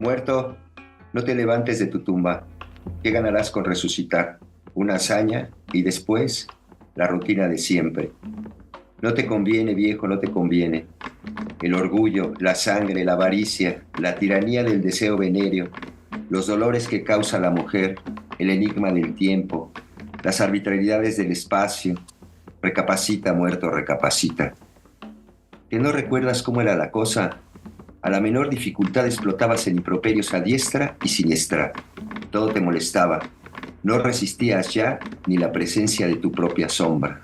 Muerto, no te levantes de tu tumba. ¿Qué ganarás con resucitar? Una hazaña y después la rutina de siempre. No te conviene, viejo, no te conviene. El orgullo, la sangre, la avaricia, la tiranía del deseo venéreo, los dolores que causa la mujer, el enigma del tiempo, las arbitrariedades del espacio. Recapacita, muerto, recapacita. ¿Que no recuerdas cómo era la cosa? A la menor dificultad explotabas en improperios a diestra y siniestra. Todo te molestaba. No resistías ya ni la presencia de tu propia sombra.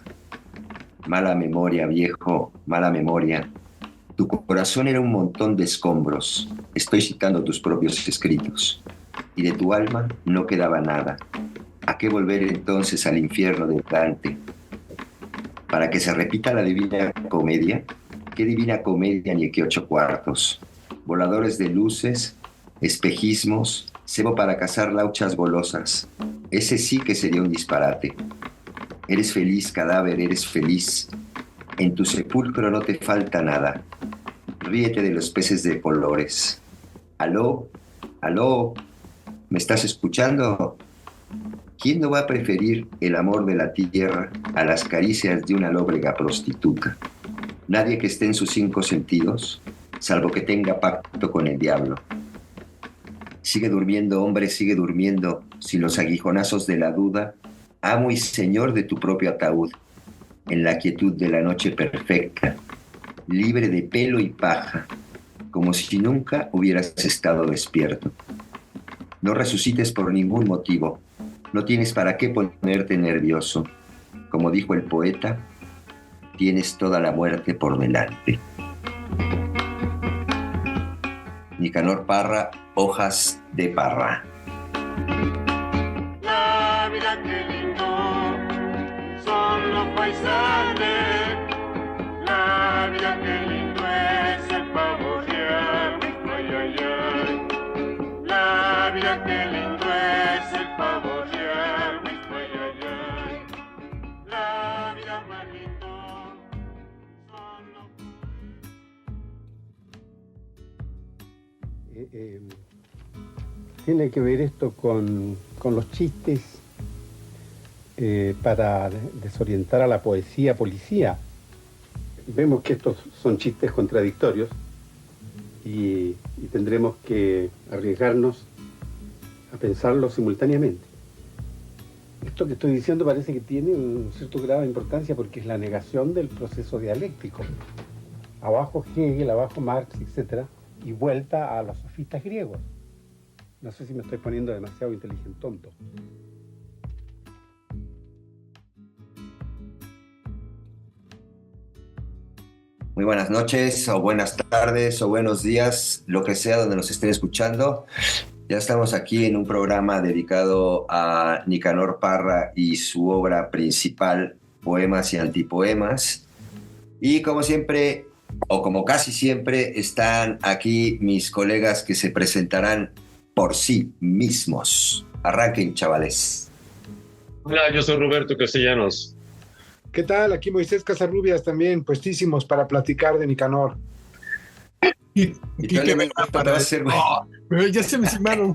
Mala memoria, viejo, mala memoria. Tu corazón era un montón de escombros. Estoy citando tus propios escritos. Y de tu alma no quedaba nada. ¿A qué volver entonces al infierno de Dante? ¿Para que se repita la Divina Comedia? ¿Qué Divina Comedia ni qué 8/4? Voladores de luces, espejismos, cebo para cazar lauchas golosas. Ese sí que sería un disparate. Eres feliz, cadáver, eres feliz. En tu sepulcro no te falta nada. Ríete de los peces de colores. ¿Aló? ¿Aló? ¿Me estás escuchando? ¿Quién no va a preferir el amor de la tierra a las caricias de una lóbrega prostituta? Nadie que esté en sus 5 sentidos, salvo que tenga pacto con el diablo. Sigue durmiendo, hombre, sigue durmiendo, sin los aguijonazos de la duda, amo y señor de tu propio ataúd, en la quietud de la noche perfecta, libre de pelo y paja, como si nunca hubieras estado despierto. No resucites por ningún motivo, no tienes para qué ponerte nervioso. Como dijo el poeta, tienes toda la muerte por delante. Nicanor Parra, Hojas de Parra. La vida qué lindo son los paisajes. La vida qué lindo es el pavo real. Ay, ay, ay. La vida qué lindo es el pavo real. Ay, ay, ay. La vida más lindo son los... Tiene que ver esto con los chistes para desorientar a la poesía policía. Vemos que estos son chistes contradictorios y tendremos que arriesgarnos a pensarlos simultáneamente. Esto que estoy diciendo parece que tiene un cierto grado de importancia porque es la negación del proceso dialéctico. Abajo Hegel, abajo Marx, etc. Y vuelta a los sofistas griegos. No sé si me estoy poniendo demasiado inteligente, tonto. Muy buenas noches, o buenas tardes, o buenos días, lo que sea donde nos estén escuchando. Ya estamos aquí en un programa dedicado a Nicanor Parra y su obra principal, Poemas y Antipoemas. Y como siempre, o como casi siempre, están aquí mis colegas que se presentarán por sí mismos. Arranquen, chavales. Hola, yo soy Roberto Castellanos. ¿Qué tal? Aquí Moisés Casarrubias también, puestísimos para platicar de Nicanor. Y tú, qué Roberto, para... te vas a hacer, güey. Pero ya se me encimaron.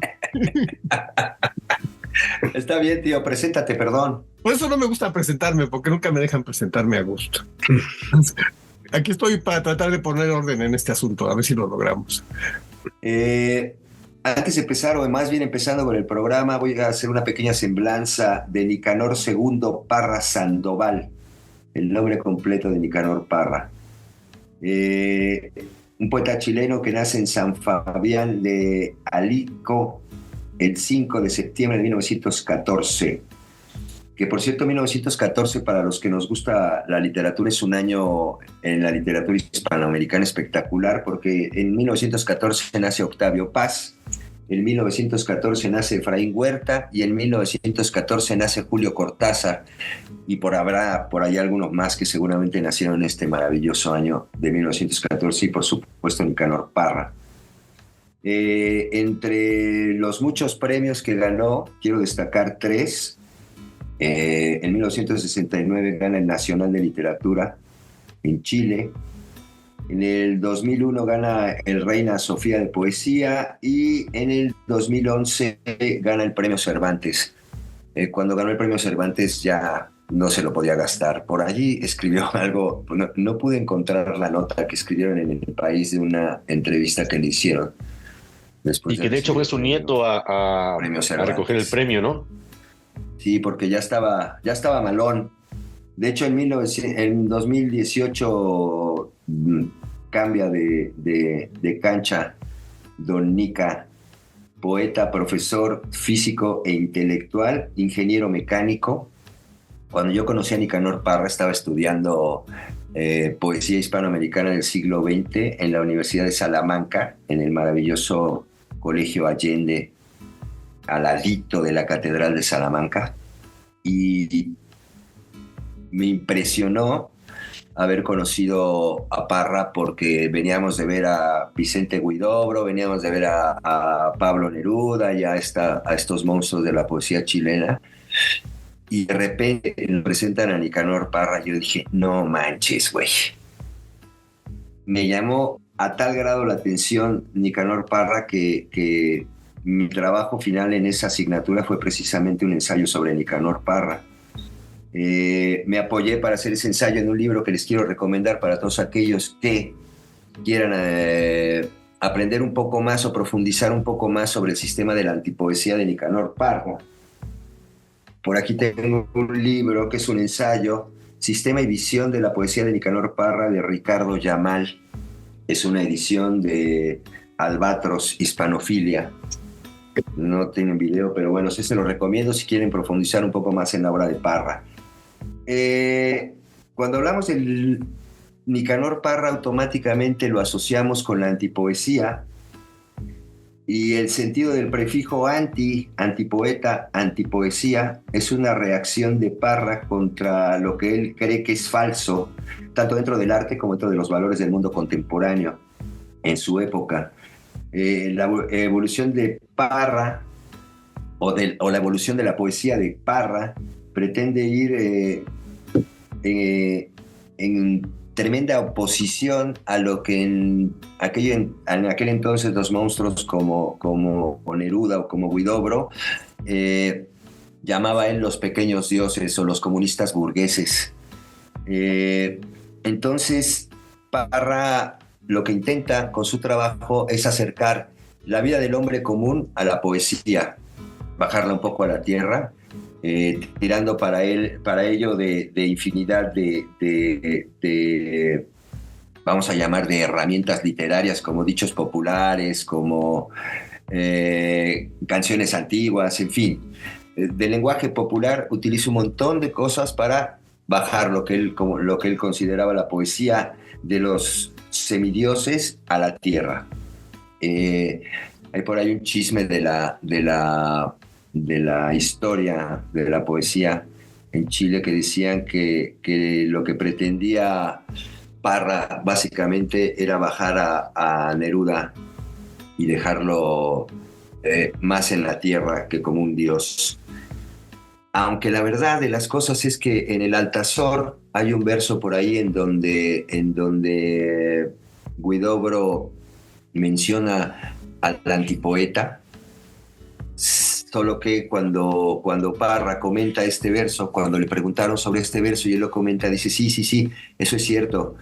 Está bien, tío, preséntate, perdón. Por eso no me gusta presentarme, porque nunca me dejan presentarme a gusto. Aquí estoy para tratar de poner orden en este asunto, a ver si lo logramos. Antes de empezar, o más bien empezando con el programa, voy a hacer una pequeña semblanza de Nicanor II Parra Sandoval, el nombre completo de Nicanor Parra. Un poeta chileno que nace en San Fabián de Alico el 5 de septiembre de 1914. Que por cierto, 1914, para los que nos gusta la literatura, es un año en la literatura hispanoamericana espectacular, porque en 1914 nace Octavio Paz, en 1914 nace Efraín Huerta y en 1914 nace Julio Cortázar, y habrá por ahí algunos más que seguramente nacieron en este maravilloso año de 1914, y por supuesto Nicanor Parra. Entre los muchos premios que ganó, quiero destacar 3. En 1969 gana el Nacional de Literatura en Chile. En el 2001 gana el Reina Sofía de Poesía y en el 2011 gana el Premio Cervantes. Cuando ganó el Premio Cervantes ya no se lo podía gastar. Por allí escribió algo, no pude encontrar la nota que escribieron en El País de una entrevista que le hicieron. Y que de hecho fue su nieto a recoger el premio, ¿no? Sí, porque ya estaba malón. De hecho, en 2018 cambia de cancha don Nica, poeta, profesor, físico e intelectual, ingeniero mecánico. Cuando yo conocí a Nicanor Parra estaba estudiando poesía hispanoamericana del siglo XX en la Universidad de Salamanca, en el maravilloso Colegio Allende, al ladito de la Catedral de Salamanca. Y me impresionó haber conocido a Parra porque veníamos de ver a Vicente Huidobro, veníamos de ver a Pablo Neruda y a estos monstruos de la poesía chilena. Y de repente le presentan a Nicanor Parra. Yo dije, no manches, güey. Me llamó a tal grado la atención Nicanor Parra que mi trabajo final en esa asignatura fue precisamente un ensayo sobre Nicanor Parra. Me apoyé para hacer ese ensayo en un libro que les quiero recomendar para todos aquellos que quieran aprender un poco más o profundizar un poco más sobre el sistema de la antipoesía de Nicanor Parra. Por aquí tengo un libro que es un ensayo, Sistema y visión de la poesía de Nicanor Parra, de Ricardo Yamal. Es una edición de Albatros Hispanofilia. No tienen video, pero bueno, sí se los recomiendo si quieren profundizar un poco más en la obra de Parra. Cuando hablamos del Nicanor Parra, automáticamente lo asociamos con la antipoesía, y el sentido del prefijo antipoeta, antipoesía, es una reacción de Parra contra lo que él cree que es falso, tanto dentro del arte como dentro de los valores del mundo contemporáneo en su época. La evolución de Parra o la evolución de la poesía de Parra pretende ir en tremenda oposición a lo que en aquel entonces los monstruos como Neruda o como Huidobro llamaba él los pequeños dioses o los comunistas burgueses. Entonces Parra lo que intenta con su trabajo es acercar la vida del hombre común a la poesía, bajarla un poco a la tierra, tirando para ello de infinidad de vamos a llamar de herramientas literarias, como dichos populares, como canciones antiguas, en fin. Del lenguaje popular utiliza un montón de cosas para bajar lo que él consideraba la poesía de los semidioses a la tierra. Hay por ahí un chisme de la historia de la poesía en Chile que decían que lo que pretendía Parra básicamente era bajar a Neruda y dejarlo más en la tierra que como un dios. Aunque la verdad de las cosas es que en el Altazor hay un verso por ahí en donde Huidobro menciona al antipoeta, solo que cuando Parra comenta este verso, cuando le preguntaron sobre este verso y él lo comenta, dice sí, eso es cierto,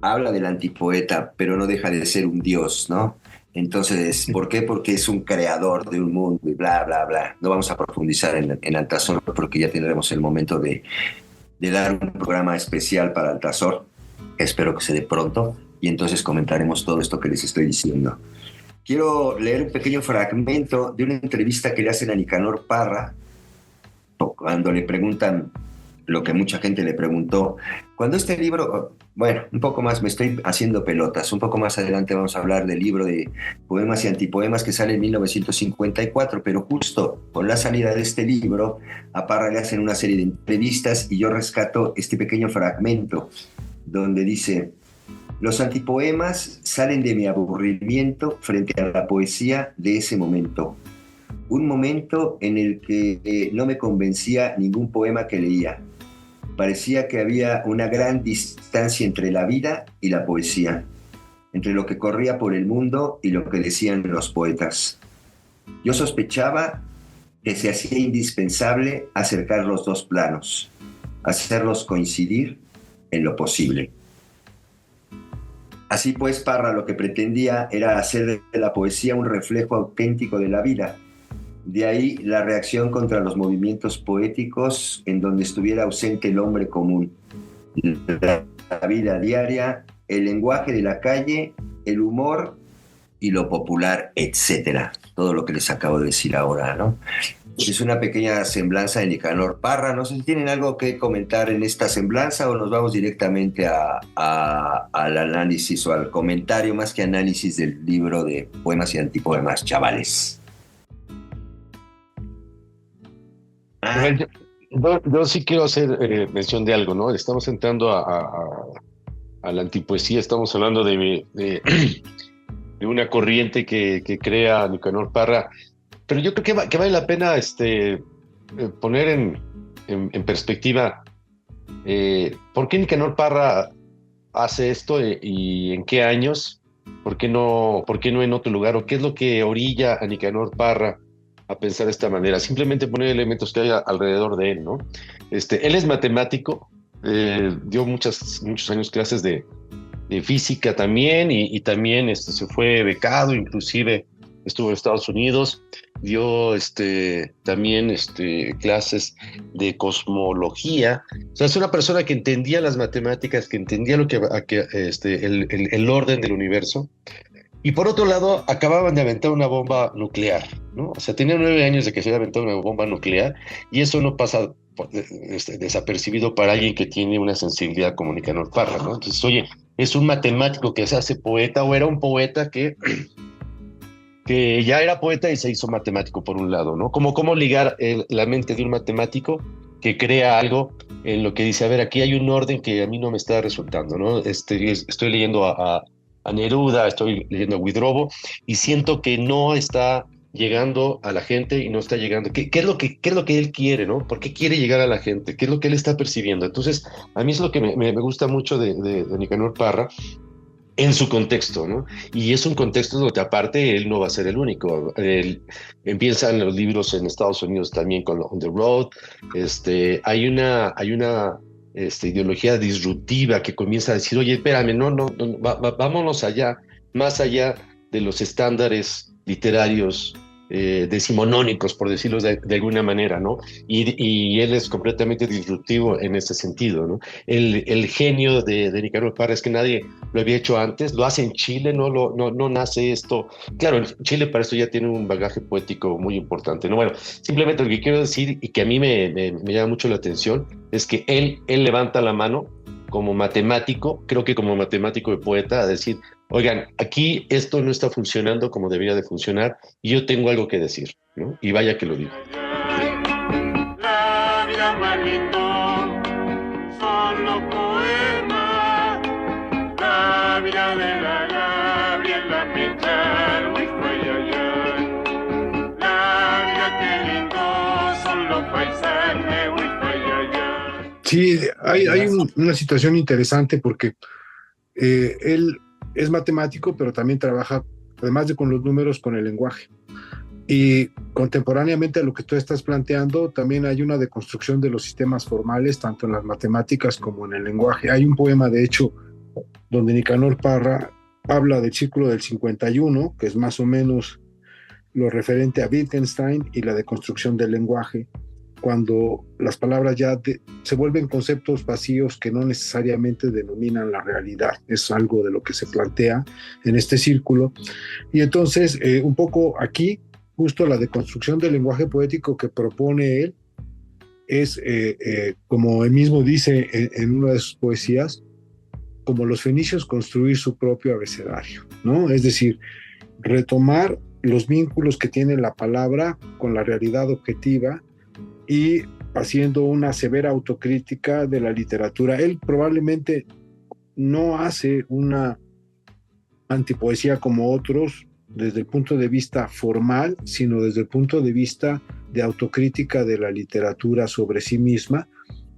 habla del antipoeta, pero no deja de ser un dios, ¿no? Entonces, ¿por qué? Porque es un creador de un mundo y bla, bla, bla. No vamos a profundizar en Altazor porque ya tendremos el momento de dar un programa especial para Altazor. Espero que se dé pronto y entonces comentaremos todo esto que les estoy diciendo. Quiero leer un pequeño fragmento de una entrevista que le hacen a Nicanor Parra cuando le preguntan lo que mucha gente le preguntó. Cuando este libro, bueno, un poco más me estoy haciendo pelotas, un poco más adelante vamos a hablar del libro de Poemas y Antipoemas que sale en 1954, pero justo con la salida de este libro a Parra le hacen una serie de entrevistas y yo rescato este pequeño fragmento donde dice: los antipoemas salen de mi aburrimiento frente a la poesía de ese momento. Un momento en el que no me convencía ningún poema que leía. Parecía que había una gran distancia entre la vida y la poesía, entre lo que corría por el mundo y lo que decían los poetas. Yo sospechaba que se hacía indispensable acercar los dos planos, hacerlos coincidir en lo posible. Así pues, Parra lo que pretendía era hacer de la poesía un reflejo auténtico de la vida. De ahí la reacción contra los movimientos poéticos en donde estuviera ausente el hombre común, la vida diaria, el lenguaje de la calle, el humor y lo popular, etcétera. Todo lo que les acabo de decir ahora, ¿no? Es una pequeña semblanza de Nicanor Parra. No sé si tienen algo que comentar en esta semblanza o nos vamos directamente al análisis o al comentario, más que análisis, del libro de poemas y antipoemas, chavales. Yo sí quiero hacer mención de algo, ¿no? Estamos entrando a la antipoesía, estamos hablando de una corriente que crea Nicanor Parra, pero yo creo que vale la pena poner en perspectiva por qué Nicanor Parra hace esto y en qué años, por qué no en otro lugar, o qué es lo que orilla a Nicanor Parra a pensar de esta manera. Simplemente poner elementos que hay alrededor de él, ¿no? Él es matemático, dio muchos años clases de física también, y también se fue becado, inclusive estuvo en Estados Unidos, dio también clases de cosmología. O sea, es una persona que entendía las matemáticas, que entendía el orden del universo. Y por otro lado, acababan de aventar una bomba nuclear, ¿no? O sea, tenía 9 años de que se había aventado una bomba nuclear, y eso no pasa desapercibido para alguien que tiene una sensibilidad como Nicanor Parra, ¿no? Entonces, oye, es un matemático que se hace poeta, o era un poeta que ya era poeta y se hizo matemático, por un lado, ¿no? ¿Cómo ligar la mente de un matemático que crea algo en lo que dice, a ver, aquí hay un orden que a mí no me está resultando, ¿no? Estoy leyendo a Neruda, estoy leyendo a Huidrobo, y siento que no está llegando a la gente y no está llegando. ¿Qué es lo que él quiere, ¿no? ¿Por qué quiere llegar a la gente? ¿Qué es lo que él está percibiendo? Entonces, a mí es lo que me gusta mucho de Nicanor Parra, en su contexto, ¿no? Y es un contexto donde, aparte, él no va a ser el único. Empiezan los libros en Estados Unidos también con On the Road. Hay una ideología disruptiva que comienza a decir, oye, espérame, vámonos allá, más allá de los estándares literarios decimonónicos, por decirlo de alguna manera, ¿no? Y él es completamente disruptivo en ese sentido, ¿no? El genio de Nicanor Parra es que nadie lo había hecho antes, lo hace en Chile, no nace esto. Claro, en Chile para esto ya tiene un bagaje poético muy importante, ¿no? Bueno, simplemente lo que quiero decir, y que a mí me llama mucho la atención, es que él levanta la mano como matemático, creo que como matemático y poeta, a decir, oigan, aquí esto no está funcionando como debería de funcionar, y yo tengo algo que decir, ¿no? Y vaya que lo digo. La vida más lindo son los poemas, la vida de la Gabriela Mistral, la vida que lindo son los paisajes, Sí, hay una situación interesante porque él es matemático, pero también trabaja, además de con los números, con el lenguaje. Y contemporáneamente a lo que tú estás planteando, también hay una deconstrucción de los sistemas formales, tanto en las matemáticas como en el lenguaje. Hay un poema, de hecho, donde Nicanor Parra habla del Círculo del 51, que es más o menos lo referente a Wittgenstein y la deconstrucción del lenguaje, cuando las palabras ya se vuelven conceptos vacíos que no necesariamente denominan la realidad. Es algo de lo que se plantea en este círculo. Y entonces, un poco aquí, justo la deconstrucción del lenguaje poético que propone él es, como él mismo dice en una de sus poesías, como los fenicios construir su propio abecedario, ¿no? Es decir, retomar los vínculos que tiene la palabra con la realidad objetiva, y haciendo una severa autocrítica de la literatura. Él probablemente no hace una antipoesía como otros desde el punto de vista formal, sino desde el punto de vista de autocrítica de la literatura sobre sí misma,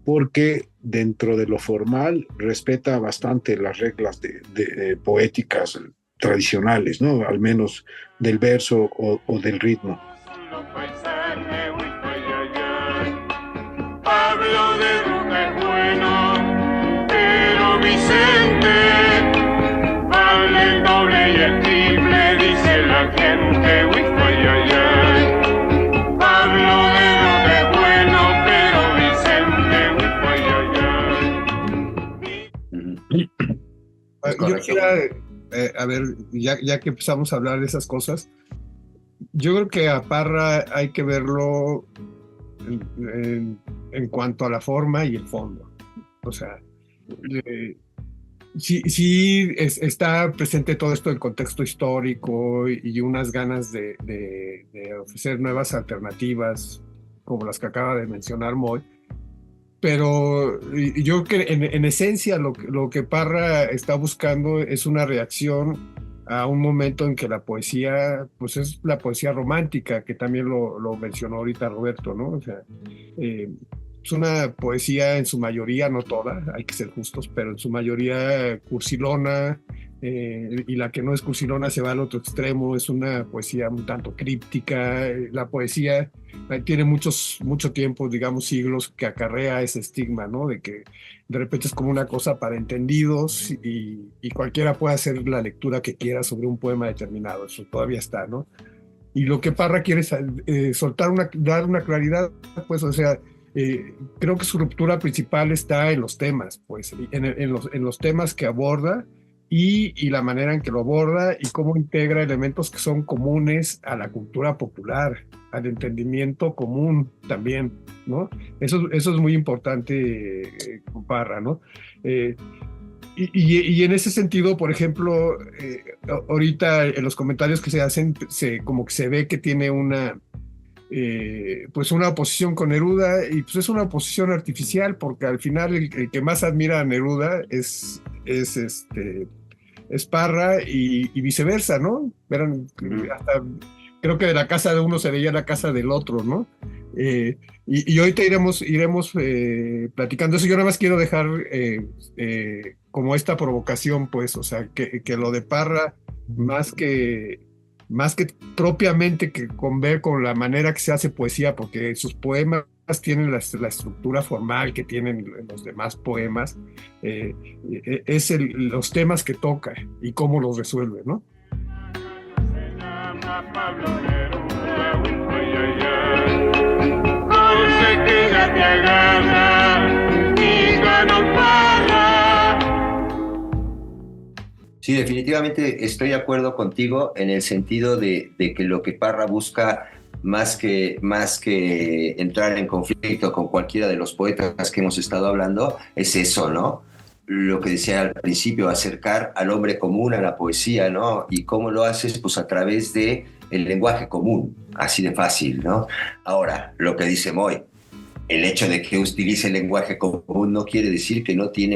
porque dentro de lo formal respeta bastante las reglas de poéticas tradicionales, ¿no? Al menos del verso o del ritmo. Pablo de Ruta es bueno, pero Vicente vale el doble y el triple, dice la gente. Uy, ay, ay, ay. Pablo de Ruta es bueno, pero Vicente, uy, ay, ay, ay. Yo quisiera, a ver, ya que empezamos a hablar de esas cosas, yo creo que a Parra hay que verlo en cuanto a la forma y el fondo. O sea, sí está presente todo esto del contexto histórico y unas ganas de ofrecer nuevas alternativas, como las que acaba de mencionar Moy. Pero yo creo que en esencia lo que Parra está buscando es una reacción a un momento en que la poesía, pues es la poesía romántica, que también lo mencionó ahorita Roberto, ¿no? O sea, es una poesía en su mayoría, no toda, hay que ser justos, pero en su mayoría cursilona, y la que no es cursilona se va al otro extremo, es una poesía un tanto críptica. La poesía tiene mucho tiempo, digamos siglos, que acarrea ese estigma, ¿no? De que de repente es como una cosa para entendidos y cualquiera puede hacer la lectura que quiera sobre un poema determinado, eso todavía está, ¿no? Y lo que Parra quiere es dar una claridad, pues, o sea, creo que su ruptura principal está en los temas, pues, en los temas que aborda y la manera en que lo aborda y cómo integra elementos que son comunes a la cultura popular, al entendimiento común también, ¿no? Eso es muy importante con Parra, ¿no? Y en ese sentido, por ejemplo, ahorita en los comentarios que se hacen, como que se ve que tiene pues una oposición con Neruda, y pues es una oposición artificial, porque al final el que más admira a Neruda es Parra y viceversa, ¿no? Hasta creo que de la casa de uno se veía la casa del otro, ¿no? Y ahorita iremos platicando eso. Yo nada más quiero dejar como esta provocación, pues, o sea, que lo de Parra, más que propiamente que ver con la manera que se hace poesía, porque sus poemas tienen la estructura formal que tienen los demás poemas, es los temas que toca y cómo los resuelve, ¿no? Se llama Pablo Neruda, uy, ay, ay, ay. Con sequía te agarra y ganó Parra. Sí, definitivamente estoy de acuerdo contigo en el sentido de que lo que Parra busca, más que entrar en conflicto con cualquiera de los poetas que hemos estado hablando, es eso, ¿no? Lo que decía al principio, acercar al hombre común a la poesía, ¿no? Y cómo lo haces, pues a través de el lenguaje común, así de fácil, ¿no? Ahora, lo que dice Moy, el hecho de que utilice el lenguaje común no quiere decir que no tiene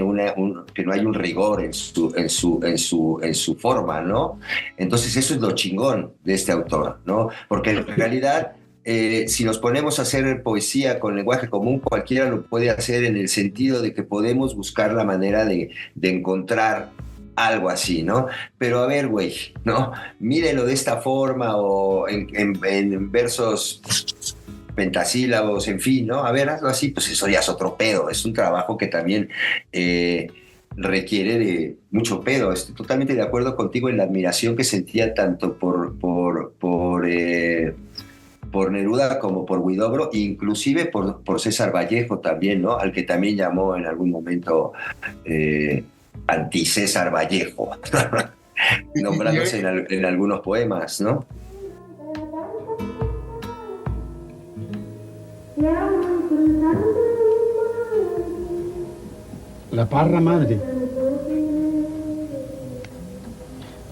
que no hay un rigor en su forma, ¿no? Entonces eso es lo chingón de este autor, ¿no? Porque en realidad, si nos ponemos a hacer poesía con lenguaje común, cualquiera lo puede hacer, en el sentido de que podemos buscar la manera de encontrar algo así, ¿no? Pero a ver, güey, ¿no? Mírenlo de esta forma, o en versos pentasílabos, en fin, ¿no? A ver, hazlo así, pues eso ya es otro pedo. Es un trabajo que también requiere de mucho pedo. Estoy totalmente de acuerdo contigo en la admiración que sentía tanto por Neruda como por Huidobro, inclusive por César Vallejo también, ¿no? Al que también llamó en algún momento anti-César Vallejo, nombrándose en algunos poemas, ¿no? La Parra madre,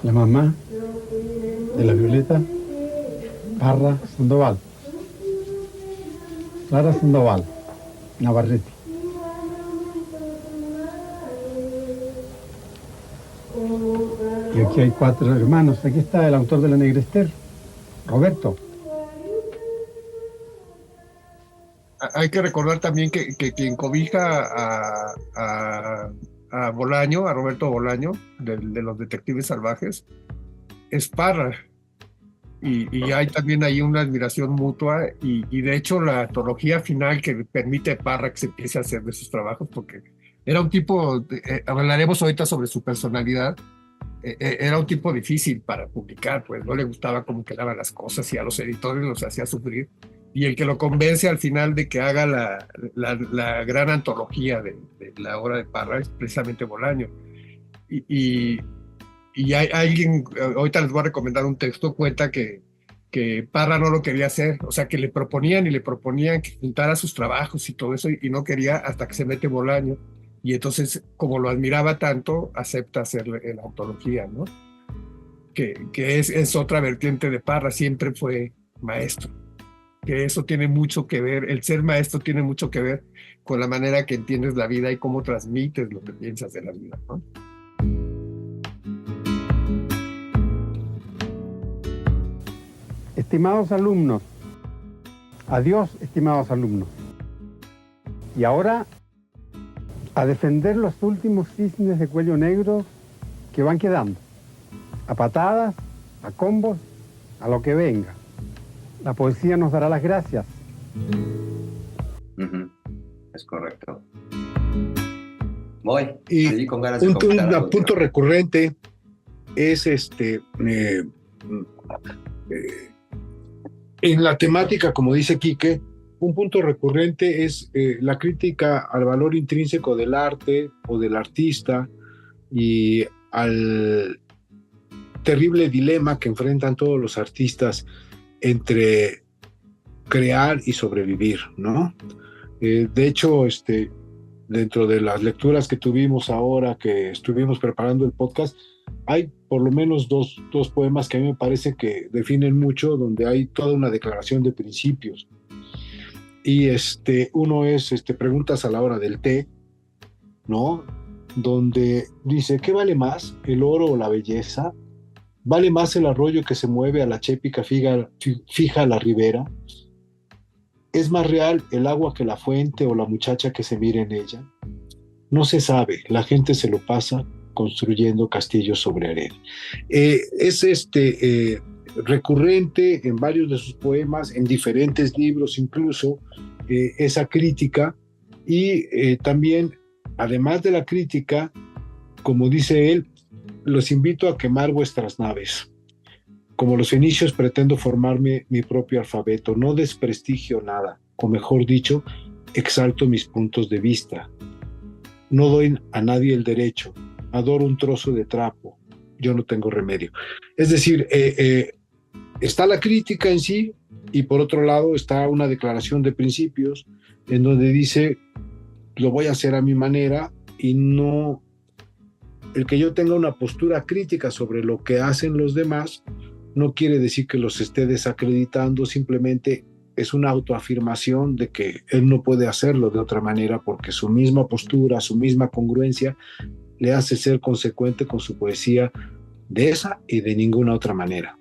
la mamá de la Violeta, Parra Sandoval, Clara Sandoval, Navarrete. Y aquí hay 4 hermanos. Aquí está el autor de La Negrester, Roberto. hay que recordar también que quien cobija a Bolaño, a Roberto Bolaño, de los Detectives Salvajes, es Parra. Y hay también ahí una admiración mutua y de hecho la antología final que permite a Parra que se empiece a hacer de sus trabajos, porque era un tipo, hablaremos ahorita sobre su personalidad, era un tipo difícil para publicar, pues no le gustaba cómo quedaban las cosas y a los editores los hacía sufrir. Y el que lo convence al final de que haga la gran antología de la obra de Parra es precisamente Bolaño. Y, y hay alguien, ahorita les voy a recomendar un texto, cuenta que Parra no lo quería hacer, o sea, que le proponían y le proponían que juntara sus trabajos y todo eso, y no quería hasta que se mete Bolaño. Y entonces, como lo admiraba tanto, acepta hacer la antología, ¿no? Que es otra vertiente de Parra, siempre fue maestro. Que eso tiene mucho que ver, el ser maestro tiene mucho que ver con la manera que entiendes la vida y cómo transmites lo que piensas de la vida, ¿no? Estimados alumnos, adiós, estimados alumnos. Y ahora, a defender los últimos cisnes de cuello negro que van quedando. A patadas, a combos, a lo que venga. La poesía nos dará las gracias. Es correcto. Voy, Y seguí con ganas de un comentar algo. punto recurrente es en la temática, como dice Quique, un punto recurrente es la crítica al valor intrínseco del arte o del artista y al terrible dilema que enfrentan todos los artistas entre crear y sobrevivir, ¿no? De hecho, dentro de las lecturas que tuvimos ahora, que estuvimos preparando el podcast, hay por lo menos dos poemas que a mí me parece que definen mucho, donde hay toda una declaración de principios. Y uno es Preguntas a la hora del té, ¿no? Donde dice, ¿qué vale más, el oro o la belleza? ¿Vale más el arroyo que se mueve a la chépica fija a la ribera? ¿Es más real el agua que la fuente o la muchacha que se mira en ella? No se sabe, la gente se lo pasa construyendo castillos sobre arena. Es recurrente en varios de sus poemas, en diferentes libros incluso, esa crítica y también, además de la crítica, como dice él, los invito a quemar vuestras naves. Como los fenicios pretendo formarme mi propio alfabeto, no desprestigio nada, o mejor dicho, exalto mis puntos de vista. No doy a nadie el derecho, adoro un trozo de trapo, yo no tengo remedio. Es decir, está la crítica en sí y por otro lado está una declaración de principios en donde dice, lo voy a hacer a mi manera y no... El que yo tenga una postura crítica sobre lo que hacen los demás no quiere decir que los esté desacreditando, simplemente es una autoafirmación de que él no puede hacerlo de otra manera porque su misma postura, su misma congruencia le hace ser consecuente con su poesía de esa y de ninguna otra manera.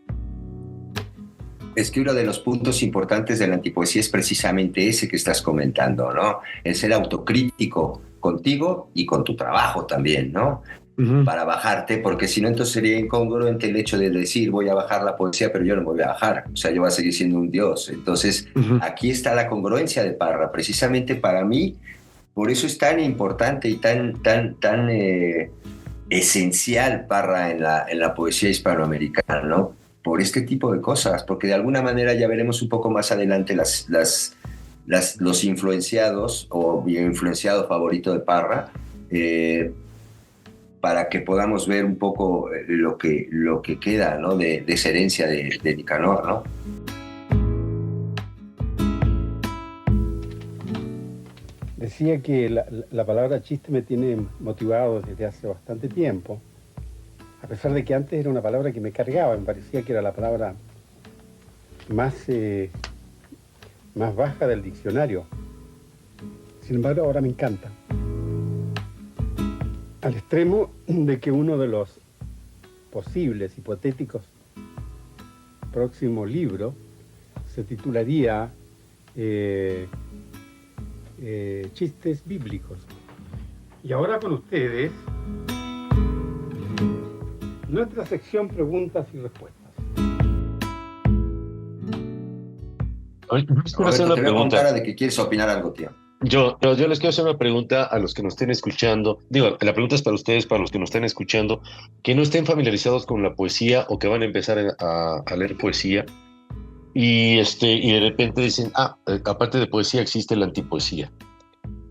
Es que uno de los puntos importantes de la antipoesía es precisamente ese que estás comentando, ¿no? El ser autocrítico contigo y con tu trabajo también, ¿no? Para bajarte, porque si no entonces sería incongruente el hecho de decir voy a bajar la poesía, pero yo no me voy a bajar, o sea, yo voy a seguir siendo un dios. Entonces, aquí está la congruencia de Parra, precisamente para mí, por eso es tan importante y tan esencial Parra en la poesía hispanoamericana, ¿no? Por este tipo de cosas, porque de alguna manera ya veremos un poco más adelante los influenciados o mi influenciado favorito de Parra, para que podamos ver un poco lo que queda, ¿no? de esa herencia de Nicanor, ¿no? Decía que la palabra chiste me tiene motivado desde hace bastante tiempo, a pesar de que antes era una palabra que me cargaba, me parecía que era la palabra más baja del diccionario. Sin embargo, ahora me encanta. Al extremo de que uno de los posibles, hipotéticos, próximos libros se titularía chistes bíblicos. Y ahora con ustedes, nuestra sección preguntas y respuestas. Oye, quiero hacer Roberto, una te veo con pregunta. cara de que quieres opinar algo, tío. Yo les quiero hacer una pregunta a los que nos estén escuchando. Digo, la pregunta es para ustedes, para los que nos estén escuchando, que no estén familiarizados con la poesía o que van a empezar a leer poesía y de repente dicen, aparte de poesía existe la antipoesía.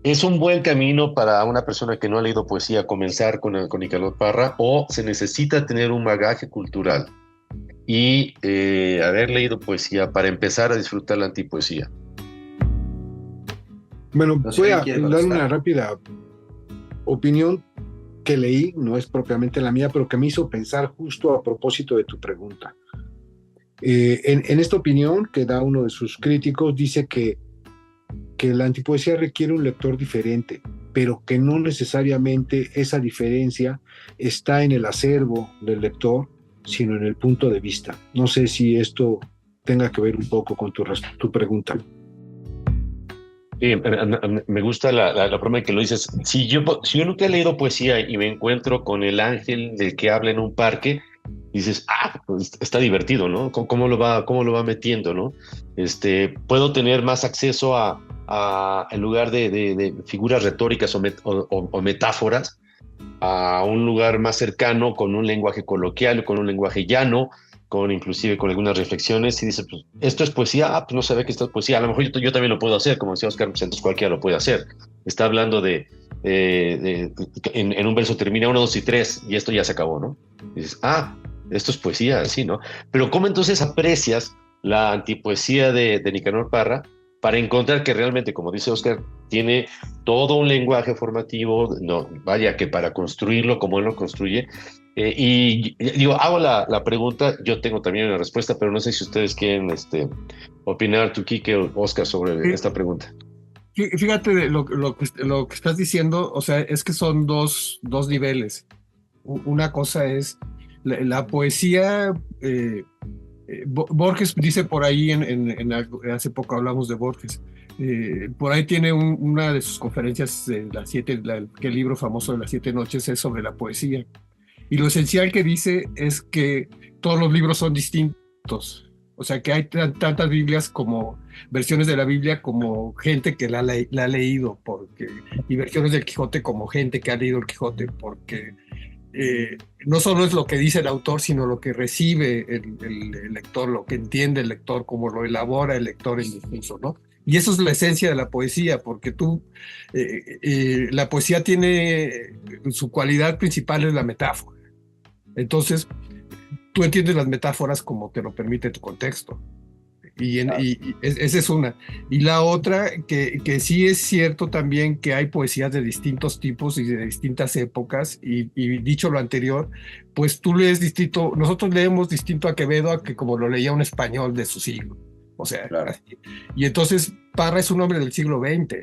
¿Es un buen camino para una persona que no ha leído poesía comenzar con Nicanor Parra, o se necesita tener un bagaje cultural y haber leído poesía para empezar a disfrutar la antipoesía? Bueno, No sé voy quién a quiere dar contestar. una rápida opinión que leí, no es propiamente la mía, pero que me hizo pensar justo a propósito de tu pregunta. En esta opinión que da uno de sus críticos, dice que la antipoesía requiere un lector diferente, pero que no necesariamente esa diferencia está en el acervo del lector, sino en el punto de vista. No sé si esto tenga que ver un poco con tu pregunta. Sí, me gusta la forma en que lo dices. Si yo nunca he leído poesía y me encuentro con el ángel del que habla en un parque, dices, pues está divertido, ¿no? ¿Cómo lo va metiendo, ¿no? Puedo tener más acceso en lugar de figuras retóricas o metáforas, a un lugar más cercano, con un lenguaje coloquial, con un lenguaje llano, inclusive con algunas reflexiones, y dice, pues, ¿esto es poesía? Pues no sabía que esto es poesía. A lo mejor yo también lo puedo hacer, como decía Oscar, pues entonces cualquiera lo puede hacer. Está hablando en un verso termina 1, 2 y 3, y esto ya se acabó, ¿no? Y dices, esto es poesía, así, ¿no? Pero ¿cómo entonces aprecias la antipoesía de Nicanor Parra para encontrar que realmente, como dice Oscar, tiene todo un lenguaje formativo, no, vaya, que para construirlo como él lo construye? Y digo, hago la pregunta, yo tengo también una respuesta, pero no sé si ustedes quieren opinar, tú, Quique o Oscar, sobre esta pregunta. Fíjate de lo que estás diciendo, o sea, es que son dos niveles. Una cosa es la poesía. Borges dice por ahí, hace poco hablamos de Borges, por ahí tiene una de sus conferencias de que el libro famoso de las 7 noches es sobre la poesía. Y lo esencial que dice es que todos los libros son distintos. O sea, que hay tantas Biblias como versiones de la Biblia como gente que la ha leído, y versiones del Quijote como gente que ha leído el Quijote, porque no solo es lo que dice el autor, sino lo que recibe el lector, lo que entiende el lector, cómo lo elabora el lector en discurso, ¿no? Y eso es la esencia de la poesía, porque la poesía tiene, su cualidad principal es la metáfora. Entonces, tú entiendes las metáforas como te lo permite tu contexto. Y esa es una. Y la otra, que sí es cierto también que hay poesías de distintos tipos y de distintas épocas, y dicho lo anterior, pues tú lees distinto, nosotros leemos distinto a Quevedo a que como lo leía un español de su siglo. O sea, Claro. Y entonces Parra es un hombre del siglo XX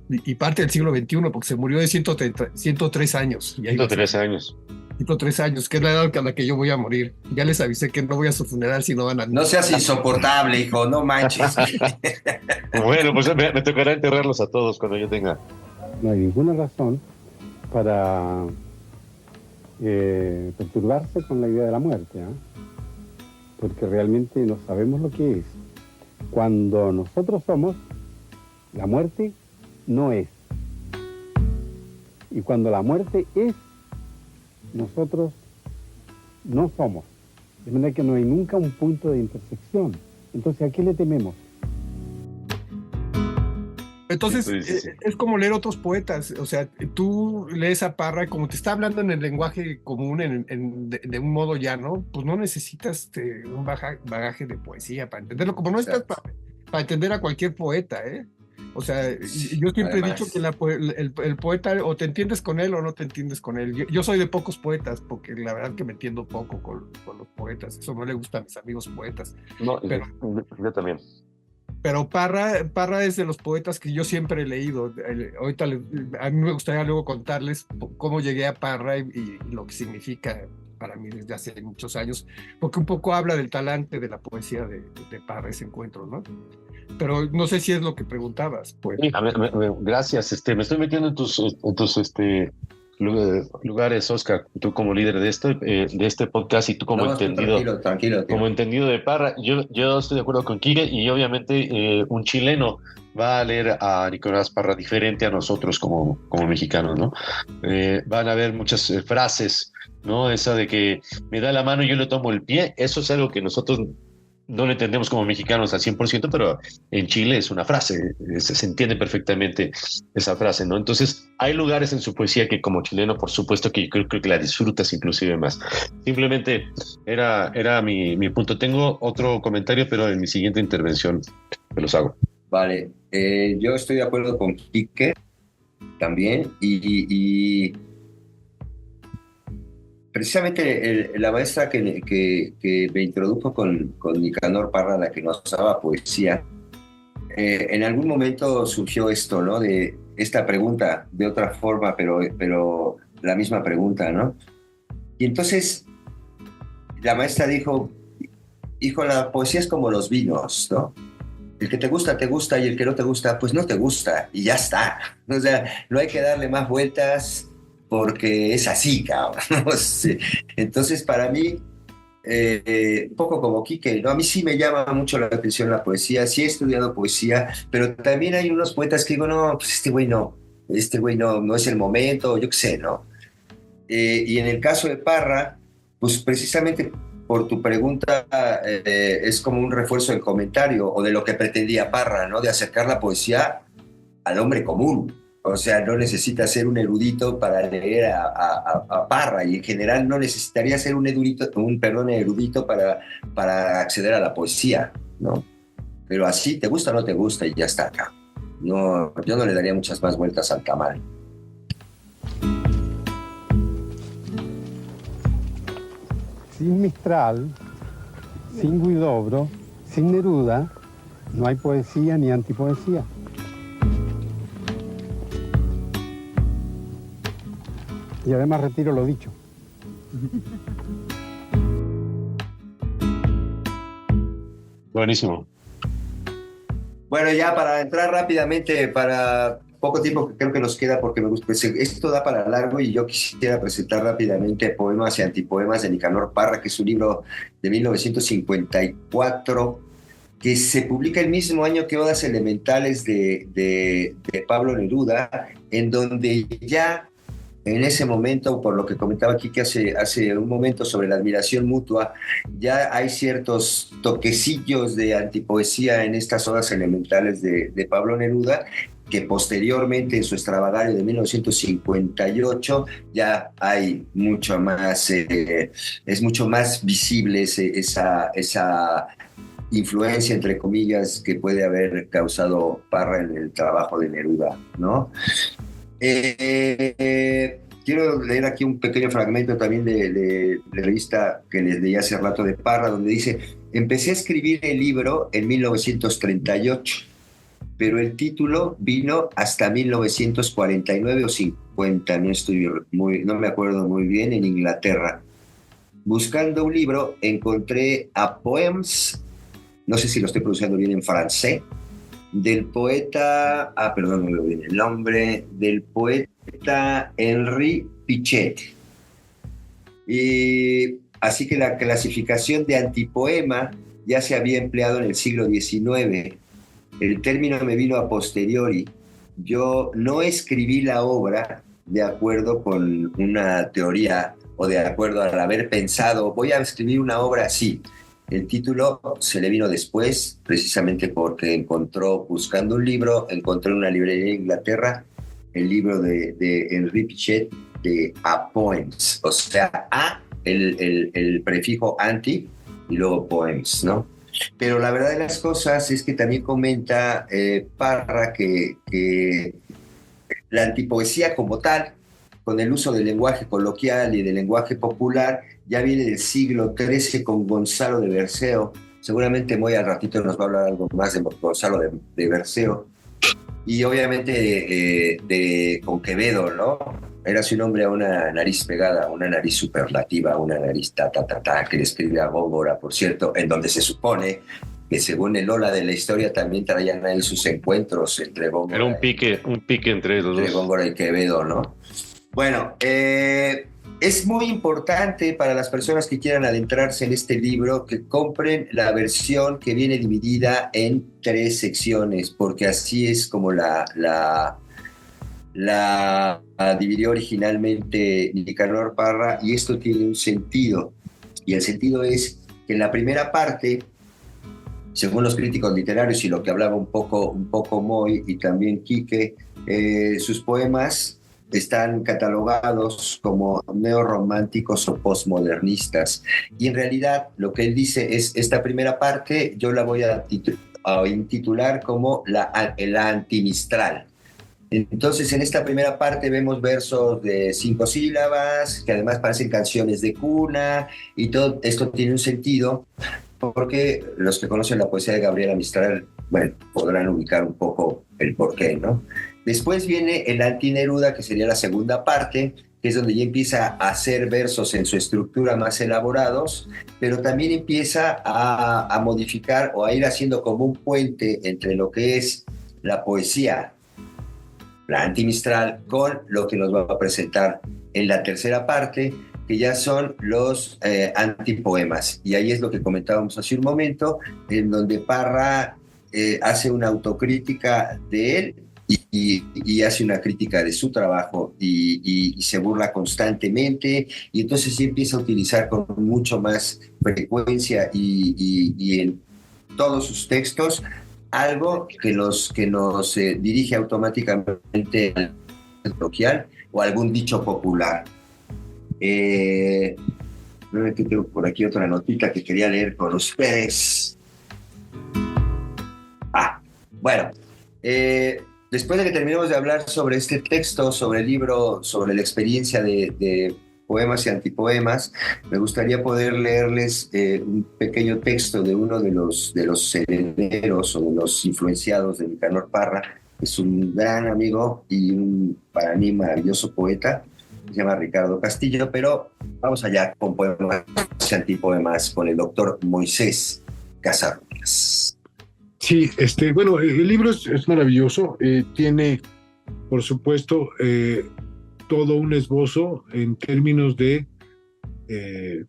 y parte del siglo XXI, porque se murió de 103 años. Y ahí 103 años. 103 años, que es la edad a la que yo voy a morir. Ya les avisé que no voy a su funeral si no van a... No seas insoportable, hijo, no manches. Bueno, pues me tocará enterrarlos a todos cuando yo tenga. No hay ninguna razón para perturbarse con la idea de la muerte, porque realmente no sabemos lo que es. Cuando nosotros somos, la muerte no es. Y cuando la muerte es, nosotros no somos. De manera que no hay nunca un punto de intersección. Entonces, ¿a qué le tememos? Entonces, Sí. es como leer otros poetas. O sea, tú lees a Parra y como te está hablando en el lenguaje común, de un modo llano, pues no necesitas un bagaje de poesía para entenderlo. Como no estás para entender a cualquier poeta, ¿eh? O sea, yo siempre he dicho que el poeta o te entiendes con él o no te entiendes con él. Yo soy de pocos poetas, porque la verdad que me entiendo poco con los poetas. Eso no le gusta a mis amigos poetas. No, Pero, yo también. Pero Parra es de los poetas que yo siempre he leído. Ahorita a mí me gustaría luego contarles cómo llegué a Parra y lo que significa para mí desde hace muchos años, porque un poco habla del talante de la poesía de Parra, ese encuentro, ¿no? Pero no sé si es lo que preguntabas, pues. Sí, gracias. Me estoy metiendo en tus lugares, Oscar. Tú como líder de este podcast y tú como No, entendido. tranquilo. Como entendido de Parra, yo estoy de acuerdo con Quique y obviamente un chileno va a leer a Nicolás Parra diferente a nosotros como mexicanos, ¿no? Van a haber muchas frases, ¿no? Esa de que me da la mano y yo le tomo el pie, eso es algo que nosotros no lo entendemos como mexicanos al 100%, pero en Chile es una frase, se entiende perfectamente esa frase, ¿no? Entonces, hay lugares en su poesía que como chileno, por supuesto que yo creo que la disfrutas inclusive más. Simplemente era mi punto. Tengo otro comentario, pero en mi siguiente intervención me los hago. Vale, yo estoy de acuerdo con Quique también y precisamente la maestra que me introdujo con Nicanor Parra, la que nos daba poesía, en algún momento surgió esto, ¿no? De esta pregunta, de otra forma, pero la misma pregunta, ¿no? Y entonces la maestra dijo, hijo, la poesía es como los vinos, ¿no? El que te gusta, y el que no te gusta, pues no te gusta, y ya está. O sea, no hay que darle más vueltas porque es así, cabrón. Sí. Entonces, para mí, un poco como Quique, ¿no? A mí sí me llama mucho la atención la poesía, sí he estudiado poesía, pero también hay unos poetas que digo, no, pues este güey no es el momento, yo qué sé, ¿no? Y en el caso de Parra, pues precisamente por tu pregunta, es como un refuerzo del comentario o de lo que pretendía Parra, ¿no? De acercar la poesía al hombre común. O sea, no necesitas ser un erudito para leer a Parra, y en general no necesitaría ser un erudito para acceder a la poesía, ¿no? Pero así, te gusta o no te gusta y ya está acá. No, yo no le daría muchas más vueltas al tamal. Sin Mistral, sin Huidobro, sin Neruda, no hay poesía ni antipoesía. Y además retiro lo dicho. Buenísimo. Bueno, ya para entrar rápidamente, para poco tiempo que creo que nos queda, porque me gusta, pues, esto da para largo, y yo quisiera presentar rápidamente Poemas y Antipoemas de Nicanor Parra, que es un libro de 1954, que se publica el mismo año que Odas Elementales de Pablo Neruda, en donde ya en ese momento, por lo que comentaba aquí que hace un momento sobre la admiración mutua, ya hay ciertos toquecillos de antipoesía en estas Odas Elementales de Pablo Neruda, que posteriormente en su extravagario de 1958 ya hay mucho más, es mucho más visible esa influencia, entre comillas, que puede haber causado Parra en el trabajo de Neruda, ¿no? Quiero leer aquí un pequeño fragmento también de la revista que les leí hace rato de Parra, donde dice: empecé a escribir el libro en 1938, pero el título vino hasta 1949 o 50, no me acuerdo muy bien, en Inglaterra. Buscando un libro encontré a Poems, no sé si lo estoy pronunciando bien en francés, del poeta, perdón, no me viene el nombre, del poeta Henri Pichet. Y así que la clasificación de antipoema ya se había empleado en el siglo XIX. El término me vino a posteriori. Yo no escribí la obra de acuerdo con una teoría o de acuerdo al haber pensado, voy a escribir una obra así. El título se le vino después, precisamente porque buscando un libro, encontré en una librería de Inglaterra el libro de Henri Pichet de A Poems, o sea, el prefijo anti y luego poems, ¿no? Pero la verdad de las cosas es que también comenta Parra que la antipoesía como tal, con el uso del lenguaje coloquial y del lenguaje popular, ya viene del siglo XIII con Gonzalo de Berceo. Seguramente muy al ratito nos va a hablar algo más de Gonzalo de Berceo. Y obviamente con Quevedo, ¿no? Érase un hombre a una nariz pegada, una nariz superlativa, una nariz que le escribe a Góngora, por cierto, en donde se supone que según el Lola de la historia también traían ahí sus encuentros entre Góngora. Era un pique entre los entre dos. Góngora y Quevedo, ¿no? Bueno, es muy importante para las personas que quieran adentrarse en este libro que compren la versión que viene dividida en 3 secciones, porque así es como la dividió originalmente Nicanor Parra, y esto tiene un sentido. Y el sentido es que en la primera parte, según los críticos literarios y lo que hablaba un poco Moy y también Quique, sus poemas están catalogados como neorrománticos o postmodernistas. Y en realidad lo que él dice es, esta primera parte yo la voy a intitular como la antimistral. Entonces, en esta primera parte vemos versos de 5 sílabas, que además parecen canciones de cuna, y todo esto tiene un sentido, porque los que conocen la poesía de Gabriela Mistral, bueno, podrán ubicar un poco el porqué, ¿no? Después viene el Antineruda, que sería la segunda parte, que es donde ya empieza a hacer versos en su estructura más elaborados, pero también empieza a modificar o a ir haciendo como un puente entre lo que es la poesía, la antimistral, con lo que nos va a presentar en la tercera parte, que ya son los antipoemas. Y ahí es lo que comentábamos hace un momento, en donde Parra hace una autocrítica de él y hace una crítica de su trabajo y se burla constantemente, y entonces sí empieza a utilizar con mucho más frecuencia y en todos sus textos algo que nos dirige automáticamente al coloquial o algún dicho popular. Tengo por aquí otra notita que quería leer con ustedes. Bueno, después de que terminemos de hablar sobre este texto, sobre el libro, sobre la experiencia de poemas y antipoemas, me gustaría poder leerles un pequeño texto de uno de los herederos o de los influenciados de Nicanor Parra, que es un gran amigo y para mí maravilloso poeta, se llama Ricardo Castillo, pero vamos allá con poemas y antipoemas con el doctor Moisés Casarrubias. Sí, bueno, el libro es maravilloso, tiene, por supuesto, todo un esbozo en términos de,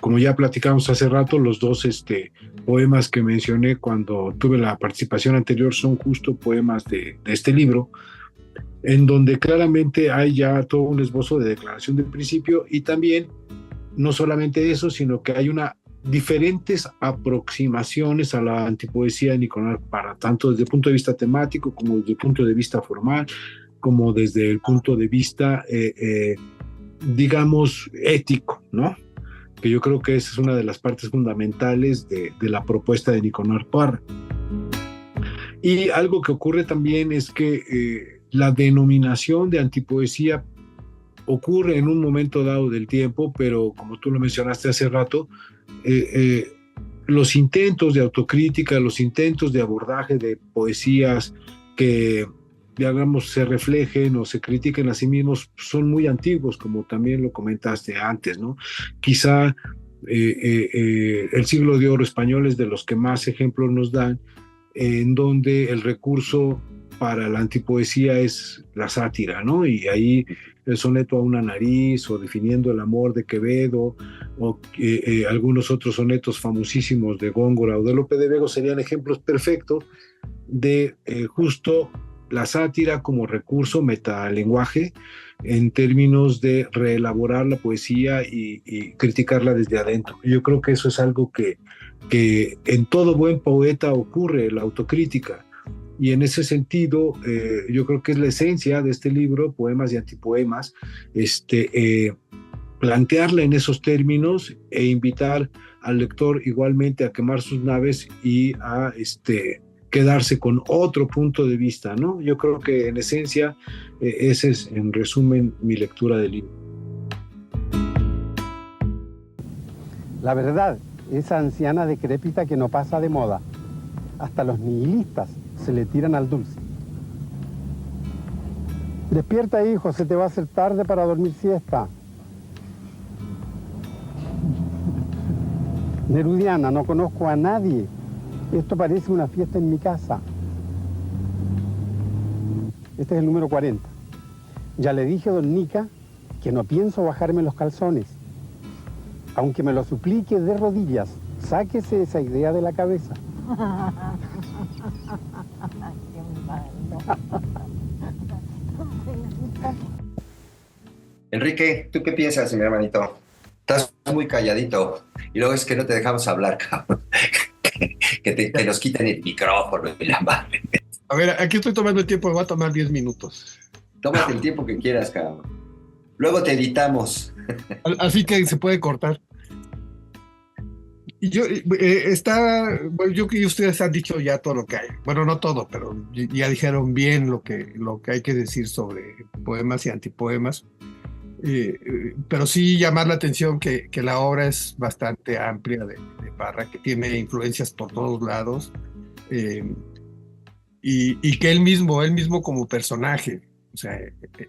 como ya platicamos hace rato, los 2 poemas que mencioné cuando tuve la participación anterior son justo poemas de este libro, en donde claramente hay ya todo un esbozo de declaración del principio, y también no solamente eso, sino que hay diferentes aproximaciones a la antipoesía de Nicanor Parra, tanto desde el punto de vista temático como desde el punto de vista formal, como desde el punto de vista, digamos, ético, ¿no? Que yo creo que esa es una de las partes fundamentales de la propuesta de Nicanor Parra. Y algo que ocurre también es que la denominación de antipoesía ocurre en un momento dado del tiempo, pero como tú lo mencionaste hace rato, los intentos de autocrítica, los intentos de abordaje de poesías que, digamos, se reflejen o se critiquen a sí mismos son muy antiguos, como también lo comentaste antes, ¿no? Quizá el siglo de oro español es de los que más ejemplos nos dan, en donde el recurso para la antipoesía es la sátira, ¿no? Y ahí el soneto a una nariz, o definiendo el amor de Quevedo, o algunos otros sonetos famosísimos de Góngora o de Lope de Vega serían ejemplos perfectos de justo la sátira como recurso metalenguaje en términos de reelaborar la poesía y criticarla desde adentro. Yo creo que eso es algo que en todo buen poeta ocurre, la autocrítica. Y en ese sentido, yo creo que es la esencia de este libro, Poemas y Antipoemas, plantearla en esos términos e invitar al lector igualmente a quemar sus naves y a quedarse con otro punto de vista, ¿no? Yo creo que en esencia, esa es en resumen mi lectura del libro. La verdad, esa anciana decrépita que no pasa de moda, hasta los nihilistas se le tiran al dulce. Despierta, hijo, se te va a hacer tarde para dormir siesta. Nerudiana, no conozco a nadie. Esto parece una fiesta en mi casa. Este es el número 40. Ya le dije a don Nica que no pienso bajarme los calzones. Aunque me lo suplique de rodillas, sáquese esa idea de la cabeza. Qué malo. Enrique, ¿tú qué piensas, mi hermanito? Estás muy calladito. Y luego es que no te dejamos hablar, cabrón. Que nos quiten el micrófono y la madre. A ver, aquí estoy tomando el tiempo, me va a tomar 10 minutos. Tómate el tiempo que quieras, cabrón. Luego te editamos. Así que se puede cortar. Y yo, bueno, yo creo que ustedes han dicho ya todo lo que hay. Bueno, no todo, pero ya dijeron bien lo que hay que decir sobre poemas y antipoemas. Pero sí llamar la atención que la obra es bastante amplia de Parra, que tiene influencias por todos lados, y que él mismo como personaje, o sea,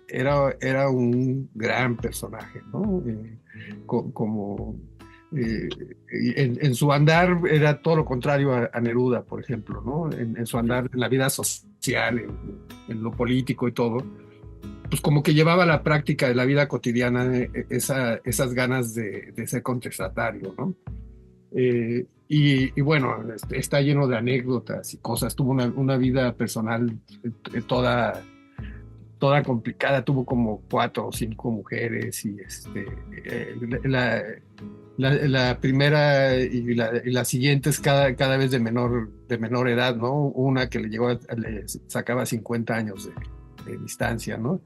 era un gran personaje, ¿no? En su andar era todo lo contrario a Neruda, por ejemplo, ¿no? En su andar en la vida social, en lo político y todo, pues como que llevaba a la práctica de la vida cotidiana esas ganas de ser contestatario, ¿no? Y bueno, está lleno de anécdotas y cosas. Tuvo una vida personal toda complicada. Tuvo como 4 o 5 mujeres y la primera y la siguiente es cada vez de menor edad, ¿no? Una que le sacaba 50 años de distancia, ¿no?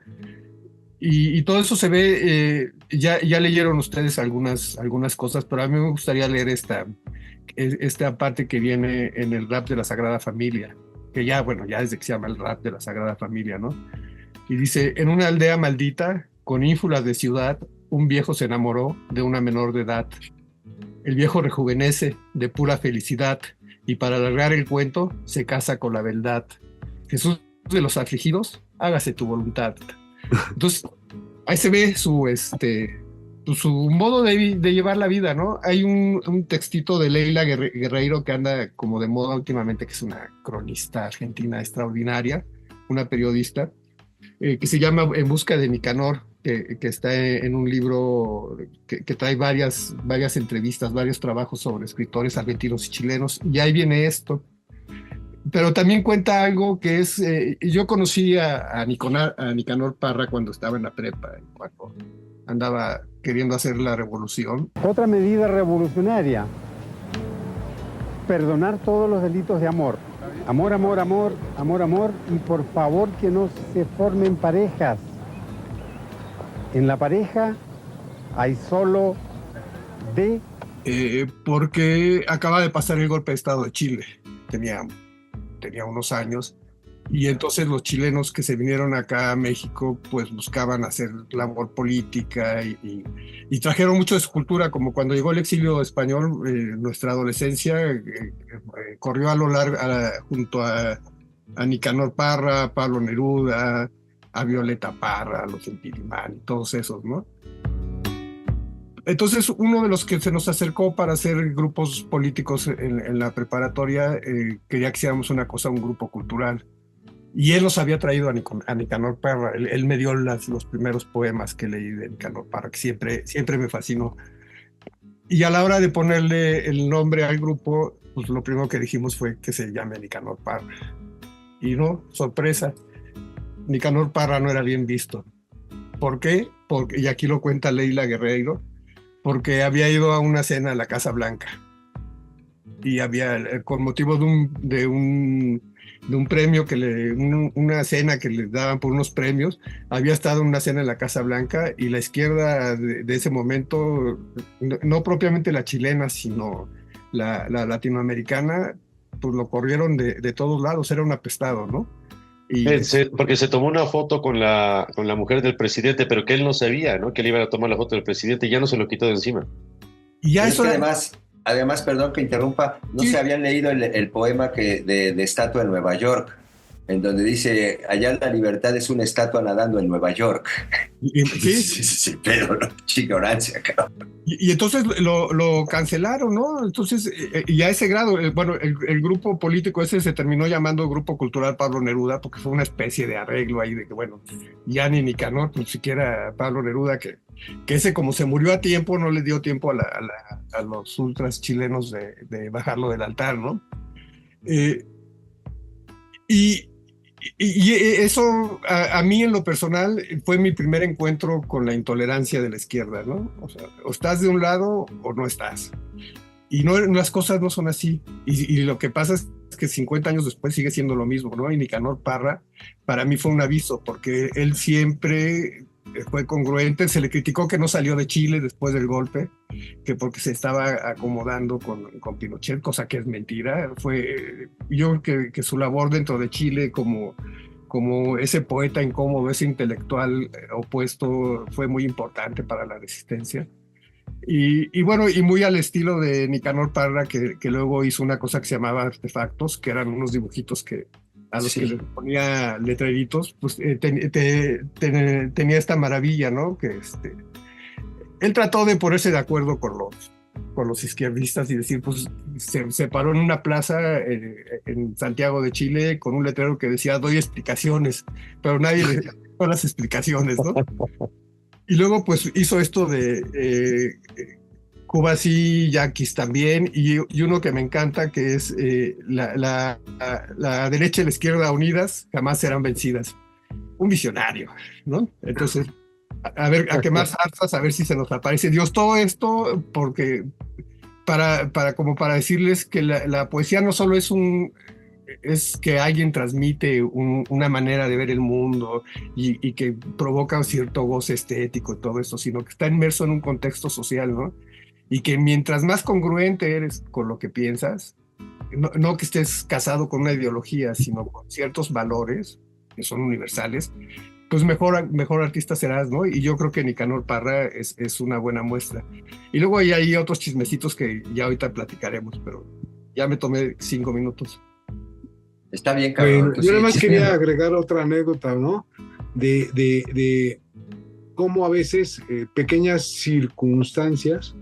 Y todo eso se ve, ya leyeron ustedes algunas cosas, pero a mí me gustaría leer esta parte que viene en el rap de la Sagrada Familia, que ya desde que se llama el rap de la Sagrada Familia, ¿no? Y dice: en una aldea maldita, con ínfulas de ciudad, un viejo se enamoró de una menor de edad. El viejo rejuvenece de pura felicidad y para alargar el cuento se casa con la beldad. Jesús de los afligidos, hágase tu voluntad. Entonces, ahí se ve su modo de llevar la vida, ¿no? Hay un textito de Leila Guerreiro que anda como de moda últimamente, que es una cronista argentina extraordinaria, una periodista, que se llama En busca de Nicanor, que está en un libro que trae varias entrevistas, varios trabajos sobre escritores argentinos y chilenos, y ahí viene esto. Pero también cuenta algo que es, yo conocí a Nicanor Parra cuando estaba en la prepa, cuando andaba queriendo hacer la revolución. Otra medida revolucionaria: perdonar todos los delitos de amor. Amor, amor, amor, amor, amor, y por favor que no se formen parejas. En la pareja hay solo porque acaba de pasar el golpe de Estado de Chile, tenía unos años, y entonces los chilenos que se vinieron acá a México pues buscaban hacer labor política y trajeron mucho de su cultura, como cuando llegó el exilio español, nuestra adolescencia corrió a lo largo junto a Nicanor Parra, a Pablo Neruda, a Violeta Parra, a los Empirimán y todos esos, ¿no? Entonces, uno de los que se nos acercó para hacer grupos políticos en la preparatoria, quería que hiciéramos un grupo cultural. Y él nos había traído a Nicanor Parra. Él me dio los primeros poemas que leí de Nicanor Parra, que siempre me fascinó. Y a la hora de ponerle el nombre al grupo, pues lo primero que dijimos fue que se llame Nicanor Parra. Y no, sorpresa, Nicanor Parra no era bien visto. ¿Por qué? Y aquí lo cuenta Leila Guerreiro, porque había ido a una cena a la Casa Blanca y con motivo de un premio una cena que le daban por unos premios, había estado en una cena en la Casa Blanca, y la izquierda de ese momento, no propiamente la chilena, sino la latinoamericana, pues lo corrieron de todos lados, era un apestado, ¿no? Porque se tomó una foto con la mujer del presidente, pero que él no sabía, ¿no? Que le iban a tomar la foto del presidente y ya no se lo quitó de encima. Y ya eso además, perdón que interrumpa, no sí. se habían leído el poema de Estatua en Nueva York, en donde dice, allá la libertad es una estatua nadando en Nueva York. Sí, pero mucha ignorancia, cabrón. Y entonces lo cancelaron, ¿no? Entonces, y a ese grado, bueno, el grupo político ese se terminó llamando Grupo Cultural Pablo Neruda, porque fue una especie de arreglo ahí de que, bueno, ya ni Nicanor, ni siquiera Pablo Neruda, que ese como se murió a tiempo, no le dio tiempo a los ultras chilenos de bajarlo del altar, ¿no? Y eso, a mí en lo personal, fue mi primer encuentro con la intolerancia de la izquierda, ¿no? O sea, o estás de un lado o no estás. Y no, las cosas no son así. Y lo que pasa es que 50 años después sigue siendo lo mismo, ¿no? Y Nicanor Parra, para mí fue un aviso, porque él siempre fue congruente. Se le criticó que no salió de Chile después del golpe, que porque se estaba acomodando con Pinochet, cosa que es mentira. Yo creo que su labor dentro de Chile como ese poeta incómodo, ese intelectual opuesto, fue muy importante para la resistencia. Y bueno, y muy al estilo de Nicanor Parra, que luego hizo una cosa que se llamaba Artefactos, que eran unos dibujitos a los que le ponía letreritos, pues tenía esta maravilla, ¿no? Que él trató de ponerse de acuerdo con los izquierdistas y decir, pues se paró en una plaza en Santiago de Chile con un letrero que decía, doy explicaciones, pero nadie le dio las explicaciones, ¿no? Y luego pues hizo esto de Cuba sí, Yanquis también, y uno que me encanta, que es la derecha y la izquierda unidas jamás serán vencidas. Un visionario, ¿no? Entonces, a ver, a quemar zarzas, a ver si se nos aparece Dios. Todo esto porque como para decirles que la poesía no solo es que alguien transmite una manera de ver el mundo y que provoca cierto goce estético y todo eso, sino que está inmerso en un contexto social, ¿no? Y que mientras más congruente eres con lo que piensas, no que estés casado con una ideología, sino con ciertos valores que son universales, pues mejor artista serás, ¿no? Y yo creo que Nicanor Parra es una buena muestra. Y luego hay otros chismecitos que ya ahorita platicaremos, pero ya me tomé 5 minutos. Está bien, cabrón. Yo nada más quería agregar otra anécdota, ¿no? De cómo a veces pequeñas circunstancias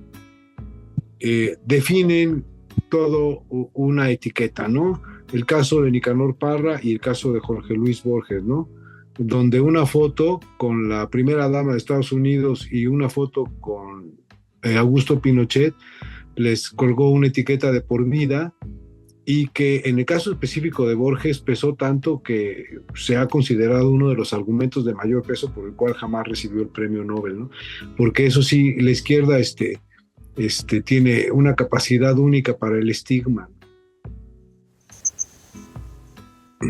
definen todo una etiqueta, ¿no? El caso de Nicanor Parra y el caso de Jorge Luis Borges, ¿no? Donde una foto con la primera dama de Estados Unidos y una foto con Augusto Pinochet les colgó una etiqueta de por vida, y que en el caso específico de Borges pesó tanto que se ha considerado uno de los argumentos de mayor peso por el cual jamás recibió el premio Nobel, ¿no? Porque eso sí, la izquierda tiene una capacidad única para el estigma.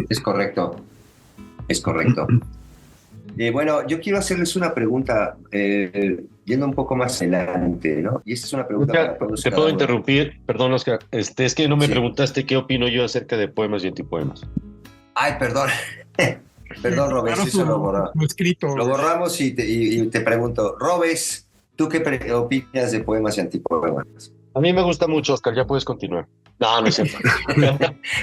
Es correcto. Bueno, yo quiero hacerles una pregunta, yendo un poco más adelante, ¿no? Y esta es una pregunta para todos. ¿Te puedo interrumpir? Perdón, Oscar. Es que no me preguntaste qué opino yo acerca de poemas y antipoemas. Ay, perdón. Perdón, Robes, Claro, eso lo borramos. Lo borramos y te pregunto, Robes, ¿tú qué opinas de poemas y antipoemas? A mí me gusta mucho, Oscar, ya puedes continuar. No es cierto.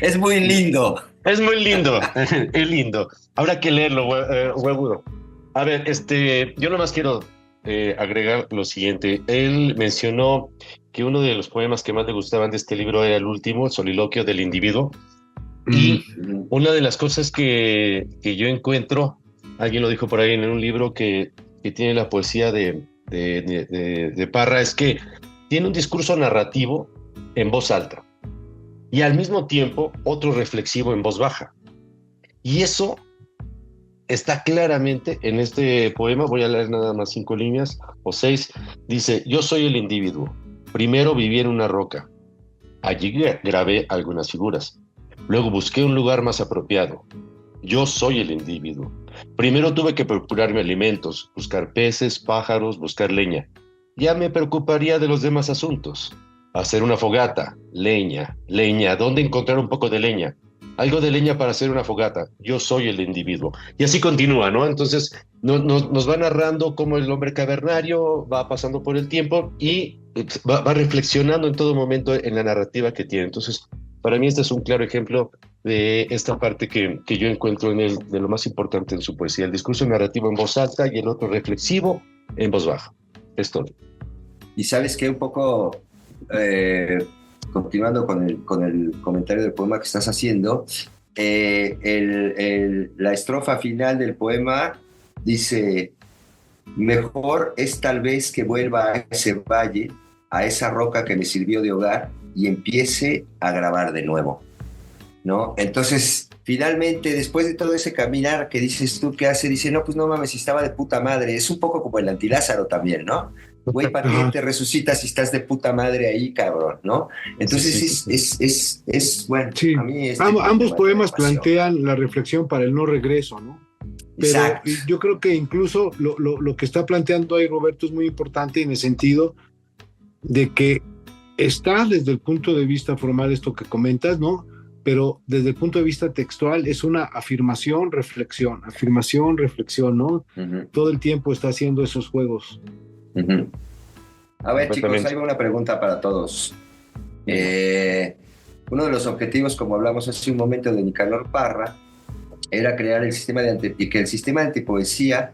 Es muy lindo. Es muy lindo, es lindo. Habrá que leerlo, huevudo. A ver, yo nomás quiero agregar lo siguiente. Él mencionó que uno de los poemas que más le gustaban de este libro era el último, el soliloquio del individuo. Y una de las cosas que yo encuentro, alguien lo dijo por ahí en un libro que tiene la poesía de Parra, es que tiene un discurso narrativo en voz alta y al mismo tiempo otro reflexivo en voz baja. Y eso está claramente en este poema. Voy a leer nada más 5 líneas o 6. Dice: yo soy el individuo. Primero viví en una roca. Allí grabé algunas figuras. Luego busqué un lugar más apropiado. Yo soy el individuo. Primero tuve que procurarme alimentos, buscar peces, pájaros, buscar leña. Ya me preocuparía de los demás asuntos. Hacer una fogata, leña. ¿Dónde encontrar un poco de leña? Algo de leña para hacer una fogata. Yo soy el individuo. Y así continúa, ¿no? Entonces nos va narrando cómo el hombre cavernario va pasando por el tiempo y va reflexionando en todo momento en la narrativa que tiene. Entonces, para mí este es un claro ejemplo de esta parte que yo encuentro en él de lo más importante en su poesía, el discurso narrativo en voz alta y el otro reflexivo en voz baja. Es todo. Y sabes que un poco, continuando con el comentario del poema que estás haciendo, la estrofa final del poema dice: mejor es tal vez que vuelva a ese valle, a esa roca que me sirvió de hogar, y empiece a grabar de nuevo, ¿no? Entonces, finalmente, después de todo ese caminar que dices tú que hace, dice, no, pues no mames, si estaba de puta madre. Es un poco como el Antilázaro también, ¿no? Güey, ¿para qué te resucitas si estás de puta madre ahí, cabrón, no? Entonces, es bueno, Sí. a mí Ambos poemas plantean la reflexión para el no regreso, ¿no? Pero Exacto. yo creo que incluso lo que está planteando ahí Roberto es muy importante en el sentido de que está desde el punto de vista formal esto que comentas, ¿no? Pero desde el punto de vista textual es una afirmación, reflexión, ¿no? Uh-huh. Todo el tiempo está haciendo esos juegos. Uh-huh. A ver, chicos, hay una pregunta para todos. Uno de los objetivos, como hablamos hace un momento, de Nicanor Parra, era crear el sistema y que el sistema de antipoesía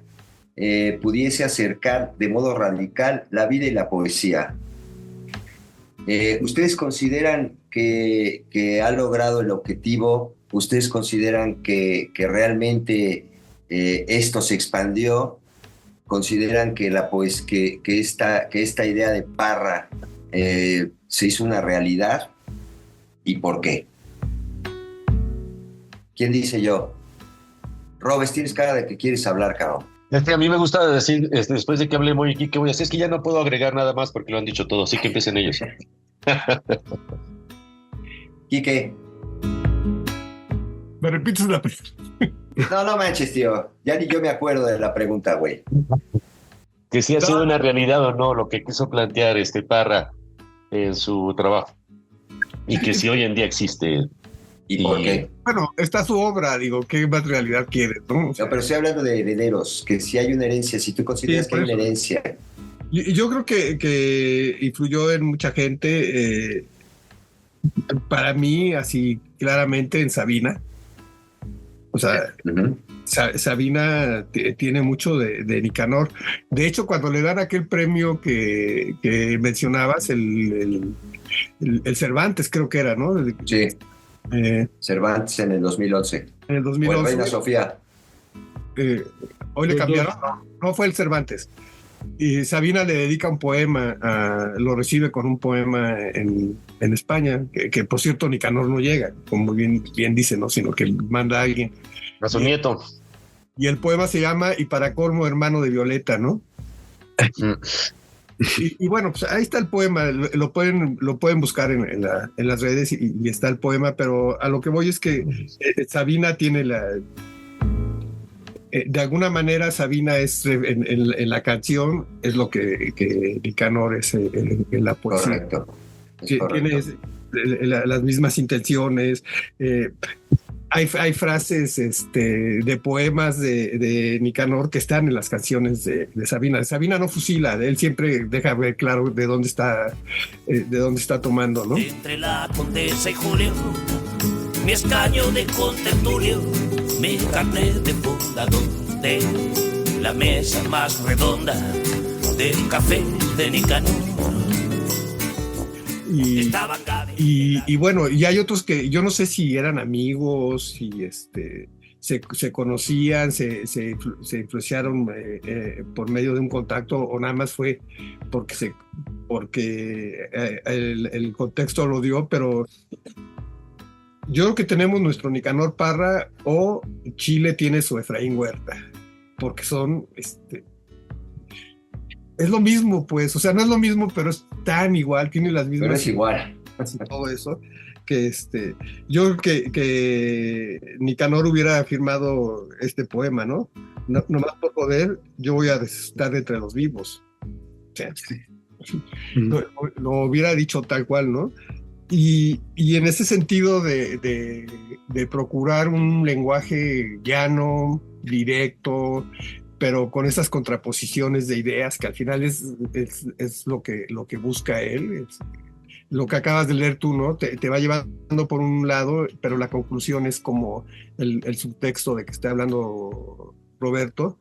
pudiese acercar de modo radical la vida y la poesía. ¿Ustedes consideran que ha logrado el objetivo? ¿Ustedes consideran que realmente esto se expandió? ¿Consideran que esta idea de Parra se hizo una realidad? ¿Y por qué? ¿Quién dice yo? Robes, tienes cara de que quieres hablar, cabrón. Es que a mí me gusta decir, después de que hable Moy aquí, ¿qué voy a hacer? Es que ya no puedo agregar nada más porque lo han dicho todo, así que empiecen ellos. Quique. ¿Me repites la pregunta? No manches, tío. Ya ni yo me acuerdo de la pregunta, güey. Que si ha sido una realidad o no lo que quiso plantear Parra en su trabajo. Y que si hoy en día existe. ¿Y por qué? Bueno, está su obra, digo, ¿qué más realidad quieres, no? O sea, No, pero estoy hablando de herederos, que si hay una herencia, si tú consideras que hay una herencia. Yo creo que influyó en mucha gente, para mí, así claramente en Sabina. O sea, Uh-huh. Sabina tiene mucho de Nicanor. De hecho, cuando le dan aquel premio que mencionabas, el Cervantes, creo que era, ¿no? Sí. Cervantes en el 2011. En el 2011. O el Reina Sofía. Hoy le cambiaron. No fue el Cervantes. Y Sabina le dedica un poema, lo recibe con un poema en España, que por cierto Nicanor no llega, como bien dice, ¿no? Sino que manda a alguien. A su nieto. Y el poema se llama Y para colmo, hermano de Violeta, ¿no? Y bueno, pues ahí está el poema, lo pueden buscar en las redes y está el poema, pero a lo que voy es que Sabina tiene de alguna manera Sabina es en la canción es lo que Nicanor es en la poesía. Correcto. Tiene las mismas intenciones. Hay frases de poemas de Nicanor que están en las canciones de Sabina. Sabina no fusila, él siempre deja ver claro de dónde está tomando, ¿no? Entre la Condesa y Julio, mi escaño de contertulio, mi carnet de fundador de la mesa más redonda del café de Nicanor. Y bueno, y hay otros que yo no sé si eran amigos, si se conocían, se influenciaron por medio de un contacto o nada más fue porque el contexto lo dio, pero yo creo que tenemos nuestro Nicanor Parra o Chile tiene su Efraín Huerta, porque son es lo mismo, pues, o sea, no es lo mismo, pero es tan igual, tiene las mismas. Pero es igual. Todo eso, que yo creo que Nicanor hubiera firmado este poema, ¿no? Nomás por poder, yo voy a estar entre los vivos. O sea, lo hubiera dicho tal cual, ¿no? Y en ese sentido de procurar un lenguaje llano, directo, pero con esas contraposiciones de ideas que al final es lo que busca él, lo que acabas de leer tú, ¿no? Te va llevando por un lado, pero la conclusión es como el subtexto de que está hablando Roberto.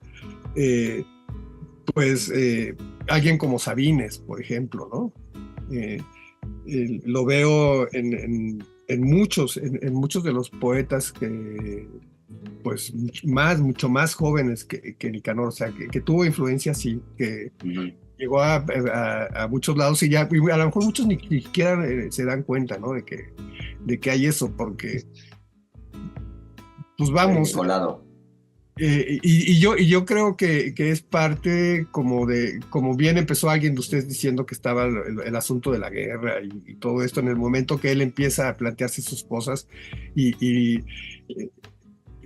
Alguien como Sabines, por ejemplo, ¿no? Lo veo en muchos de los poetas que, pues, mucho más jóvenes que Nicanor, o sea, que tuvo influencia, sí, que llegó a muchos lados y a lo mejor muchos ni siquiera se dan cuenta, ¿no? De que hay eso, porque, pues vamos. Yo creo que es parte como bien empezó alguien de ustedes diciendo que estaba el asunto de la guerra y todo esto en el momento que él empieza a plantearse sus cosas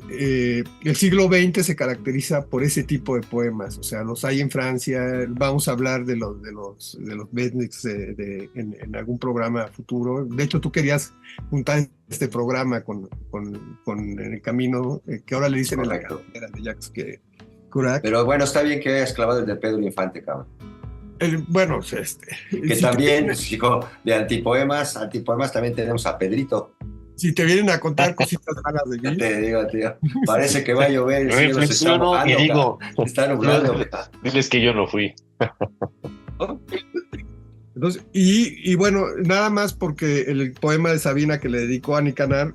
el siglo XX se caracteriza por ese tipo de poemas, o sea, los hay en Francia. Vamos a hablar de los Bedniks en algún programa futuro. De hecho, tú querías juntar este programa con El Camino, que ahora le dicen Correcto. En la carretera de Jacques Chirac. Pero bueno, está bien que hayas clavado el de Pedro Infante, cabrón. Bueno, que también, hijo, de antipoemas también tenemos a Pedrito. Si te vienen a contar cositas malas de mí. Te digo, tío, parece que va a llover, el cielo se está mojando, y digo, está nublado. Diles que yo no fui. Entonces, y bueno, nada más porque el poema de Sabina que le dedicó a Nicanor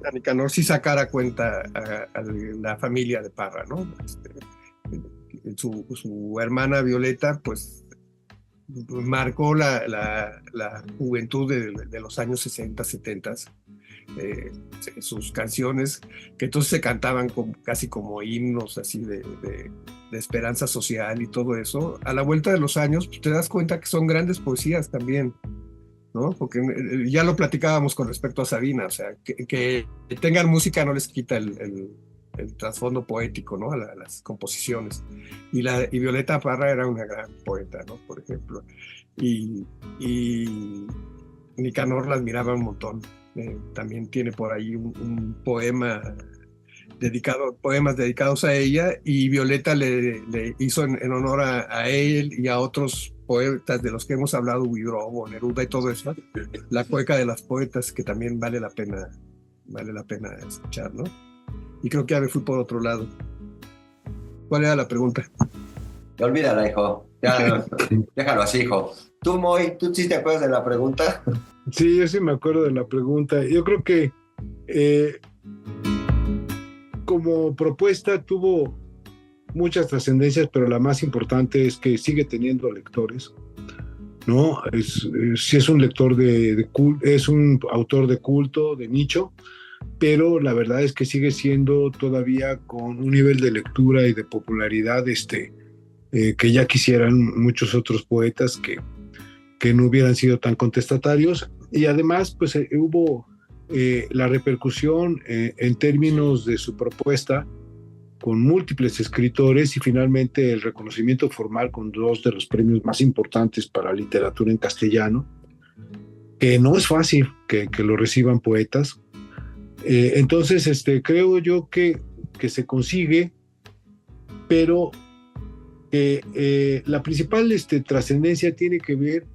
sí sacara cuenta a la familia de Parra, ¿no? Su hermana Violeta, pues, marcó la juventud de los años 60, 70. Sus canciones que entonces se cantaban casi como himnos así de esperanza social y todo eso. A la vuelta de los años, pues, te das cuenta que son grandes poesías también, ¿no? Porque ya lo platicábamos con respecto a Sabina, o sea, que tengan música no les quita el trasfondo poético, ¿no? A las composiciones. Y Violeta Parra era una gran poeta, ¿no? Por ejemplo. Y Nicanor la admiraba un montón. También tiene por ahí un poemas dedicados a ella, y Violeta le hizo en honor a él y a otros poetas de los que hemos hablado, Huidrobo, Neruda y todo eso, la cueca de las poetas, que también vale la pena escuchar, ¿no? Y creo que ya me fui por otro lado. ¿Cuál era la pregunta? Olvídala, hijo. Ya, déjalo así, hijo. Tú, Moy, ¿tú sí te acuerdas de la pregunta? Sí, yo sí me acuerdo de la pregunta. Yo creo que como propuesta tuvo muchas trascendencias, pero la más importante es que sigue teniendo lectores, ¿no? Sí es un lector es un autor de culto, de nicho, pero la verdad es que sigue siendo todavía con un nivel de lectura y de popularidad que ya quisieran muchos otros poetas que no hubieran sido tan contestatarios. Y además, pues hubo la repercusión en términos de su propuesta con múltiples escritores, y finalmente el reconocimiento formal con 2 de los premios más importantes para literatura en castellano, que no es fácil que lo reciban poetas. Entonces, creo yo que se consigue, pero la principal trascendencia tiene que ver,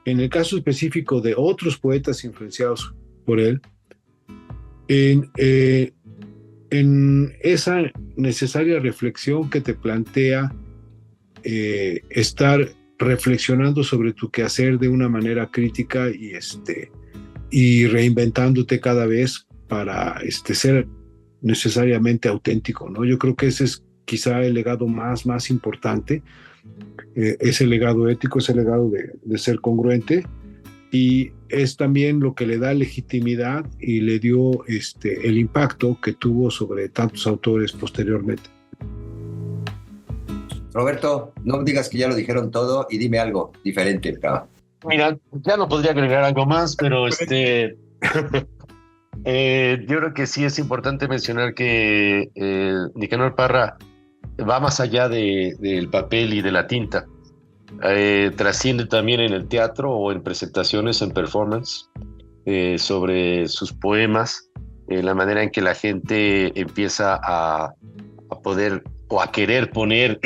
en el caso específico de otros poetas influenciados por él, en esa necesaria reflexión que te plantea estar reflexionando sobre tu quehacer de una manera crítica y reinventándote cada vez para ser necesariamente auténtico, ¿no? Yo creo que ese es quizá el legado más importante, ese legado ético, ese legado de ser congruente, y es también lo que le da legitimidad y le dio el impacto que tuvo sobre tantos autores posteriormente. Roberto, no digas que ya lo dijeron todo y dime algo diferente, cabrón. Mira, ya no podría agregar algo más, pero yo creo que sí es importante mencionar que Nicanor Parra va más allá del papel y de la tinta. Trasciende también en el teatro o en presentaciones, en performance, sobre sus poemas, la manera en que la gente empieza a poder o a querer poner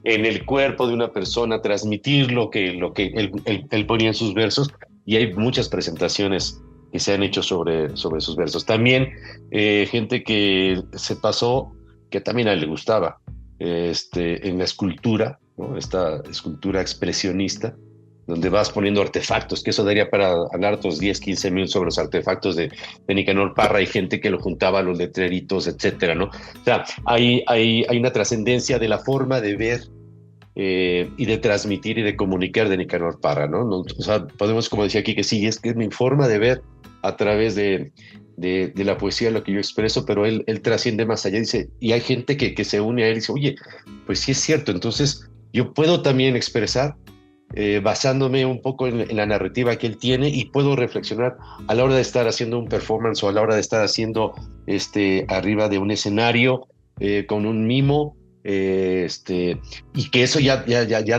en el cuerpo de una persona, transmitir lo que él ponía en sus versos. y hay muchas presentaciones que se han hecho sobre sus versos. También gente que se pasó, que también a él le gustaba, en la escultura, ¿no? Esta escultura expresionista, donde vas poniendo artefactos, que eso daría para hablar otros 10, 15 minutos sobre los artefactos de Nicanor Parra. Hay gente que lo juntaba a los letreritos, etcétera, ¿no? O sea, hay una trascendencia de la forma de ver y de transmitir y de comunicar de Nicanor Parra, ¿no? O sea, podemos, como decía aquí, que sí, es que es mi forma de ver a través de la poesía lo que yo expreso, pero él trasciende más allá, dice, y hay gente que se une a él y dice, oye, pues sí es cierto, entonces yo puedo también expresar basándome un poco en la narrativa que él tiene, y puedo reflexionar a la hora de estar haciendo un performance o a la hora de estar haciendo arriba de un escenario con un mimo, y que eso ya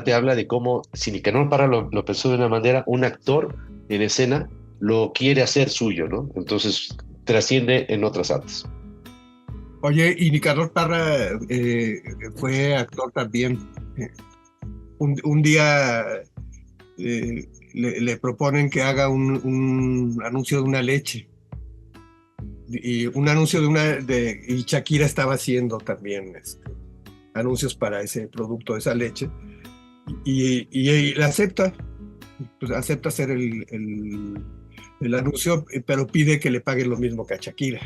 te habla de cómo, si Nicanor Parra lo pensó de una manera, un actor en escena lo quiere hacer suyo, ¿no? Entonces trasciende en otras artes. Oye, y Nicanor Parra fue actor también. Un día le proponen que haga un anuncio de una leche. Y un anuncio y Shakira estaba haciendo también anuncios para ese producto, esa leche. Y la acepta. Pues acepta hacer el anuncio, pero pide que le paguen lo mismo que a Shakira,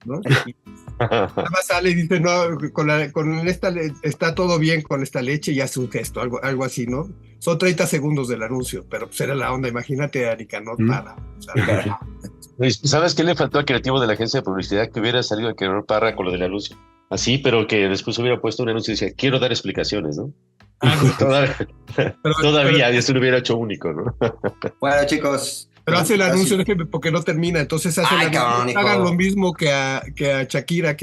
¿no? Y nada más sale y dice, no, con esta está todo bien con esta leche, y hace un gesto, algo así, ¿no? Son 30 segundos del anuncio, pero pues era la onda, imagínate a Nicanor Parra. O sea, ¿sabes qué le faltó al creativo de la agencia de publicidad? Que hubiera salido Nicanor Parra con lo del anuncio. Así, pero que después hubiera puesto un anuncio y decía, quiero dar explicaciones, ¿no? Todavía, eso lo hubiera hecho único, ¿no? Bueno, chicos. Pero hace el anuncio, déjeme, porque no termina. Entonces hace el anuncio, pagan lo mismo que a Shakira,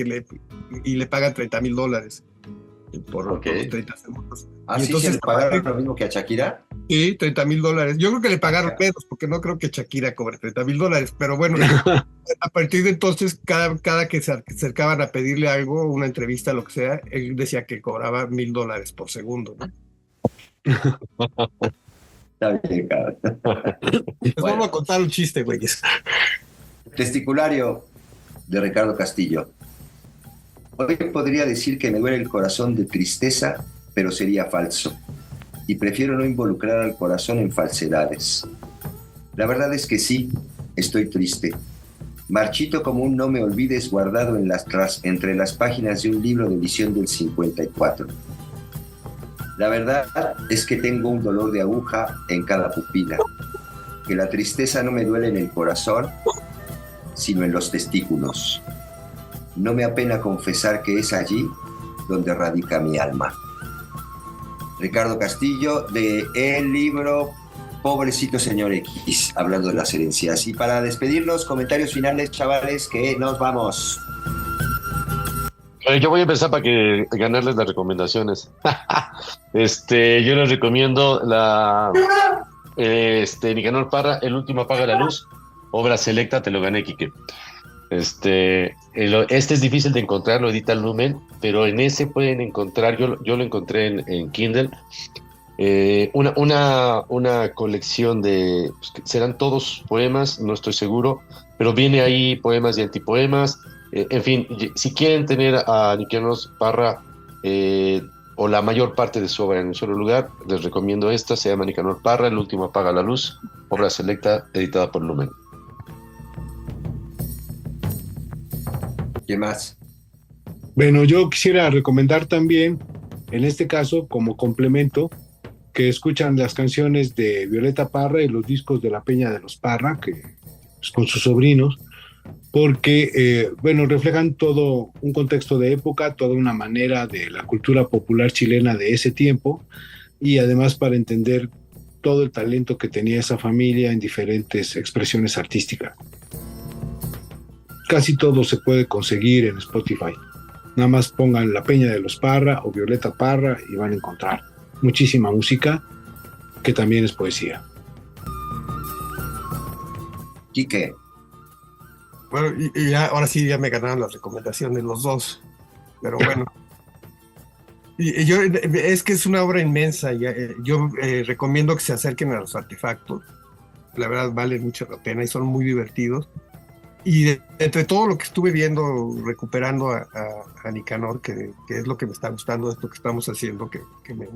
y le pagan $30,000 por los 30 segundos. ¿Ah, sí se le pagaron lo mismo que a Shakira? Sí, $30,000. Yo creo que le pagaron menos, porque no creo que Shakira cobre $30,000. Pero bueno, a partir de entonces, cada que se acercaban a pedirle algo, una entrevista, lo que sea, él decía que cobraba $1,000 por segundo, ¿no? Está bien, cabrón. Les vamos a contar un chiste, güeyes. Testiculario de Ricardo Castillo. Hoy podría decir que me duele el corazón de tristeza, pero sería falso. Y prefiero no involucrar al corazón en falsedades. La verdad es que sí, estoy triste. Marchito como un no me olvides guardado entre las páginas de un libro de edición del 54. La verdad es que tengo un dolor de aguja en cada pupila, que la tristeza no me duele en el corazón, sino en los testículos. No me apena confesar que es allí donde radica mi alma. Ricardo Castillo, de el libro Pobrecito Señor X, hablando de las herencias. Y para despedirnos, comentarios finales, chavales, que nos vamos. Yo voy a empezar para que ganarles las recomendaciones. Yo les recomiendo Nicanor Parra, El último apaga la luz, obra selecta, te lo gané, Quique. Este es difícil de encontrar, lo edita el Lumen, pero en ese pueden encontrar, yo lo encontré en Kindle, una colección de, pues, serán todos poemas, no estoy seguro, pero viene ahí poemas y antipoemas. En fin, si quieren tener a Nicanor Parra o la mayor parte de su obra en un solo lugar, les recomiendo esta. Se llama Nicanor Parra, El último apaga la luz, obra selecta, editada por Lumen. ¿Qué más? Bueno, yo quisiera recomendar también, en este caso, como complemento, que escuchan las canciones de Violeta Parra y los discos de la Peña de los Parra, que pues, con sus sobrinos, porque, reflejan todo un contexto de época, toda una manera de la cultura popular chilena de ese tiempo, y además para entender todo el talento que tenía esa familia en diferentes expresiones artísticas. Casi todo se puede conseguir en Spotify. Nada más pongan La Peña de los Parra o Violeta Parra y van a encontrar muchísima música que también es poesía. Quique. Bueno, y ya, ahora sí ya me ganaron las recomendaciones los dos, pero bueno. Es que es una obra inmensa. Yo recomiendo que se acerquen a los artefactos, la verdad valen mucho la pena y son muy divertidos. Y entre todo lo que estuve viendo, recuperando a Nicanor, que es lo que me está gustando de esto que estamos haciendo, que me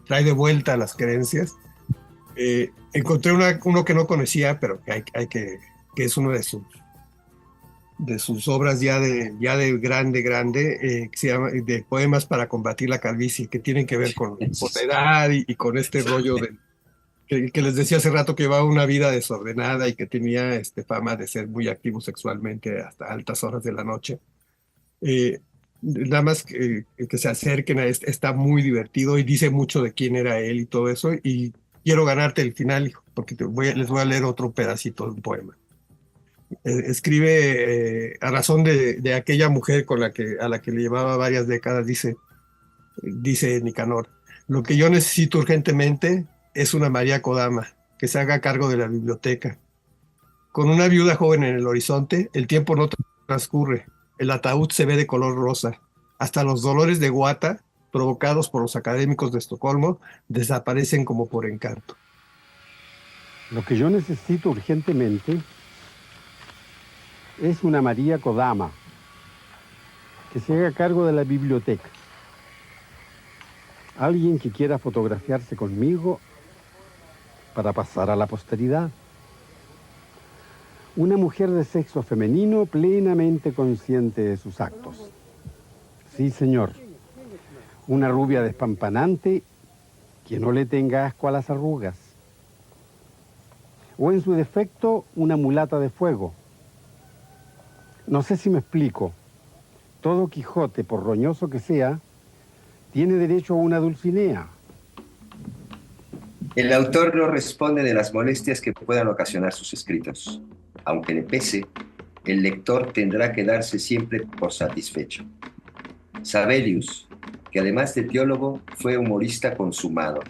trae de vuelta a las creencias, encontré uno que no conocía, pero que es uno de sus obras ya de grande, que se llama de Poemas para combatir la calvicie, que tienen que ver con la edad y con este rollo que les decía hace rato, que llevaba una vida desordenada y que tenía fama de ser muy activo sexualmente hasta altas horas de la noche. Nada más que se acerquen está muy divertido y dice mucho de quién era él y todo eso, y quiero ganarte el final, hijo, porque les voy a leer otro pedacito de un poema. Escribe a razón de aquella mujer a la que le llevaba varias décadas, dice Nicanor: lo que yo necesito urgentemente es una María Kodama que se haga cargo de la biblioteca. Con una viuda joven en el horizonte, el tiempo no transcurre, el ataúd se ve de color rosa, hasta los dolores de guata provocados por los académicos de Estocolmo desaparecen como por encanto. Lo que yo necesito urgentemente es una María Kodama que se haga cargo de la biblioteca. Alguien que quiera fotografiarse conmigo para pasar a la posteridad. Una mujer de sexo femenino plenamente consciente de sus actos. Sí, señor. Una rubia despampanante que no le tenga asco a las arrugas. O en su defecto, una mulata de fuego. No sé si me explico. Todo Quijote, por roñoso que sea, tiene derecho a una Dulcinea. El autor no responde de las molestias que puedan ocasionar sus escritos. Aunque le pese, el lector tendrá que darse siempre por satisfecho. Sabelius, que además de teólogo, fue humorista consumado,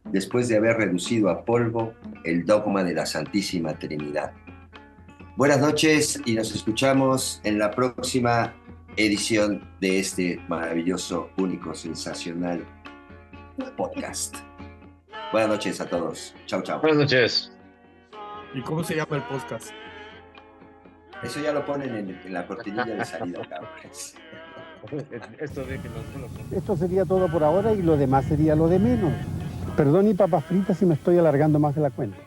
después de haber reducido a polvo el dogma de la Santísima Trinidad. Buenas noches y nos escuchamos en la próxima edición de este maravilloso, único, sensacional podcast. Buenas noches a todos. Chau, chau. Buenas noches. ¿Y cómo se llama el podcast? Eso ya lo ponen en la cortinilla de salida, cabrones. Esto sería todo por ahora y lo demás sería lo de menos. Perdón y papas fritas si me estoy alargando más de la cuenta.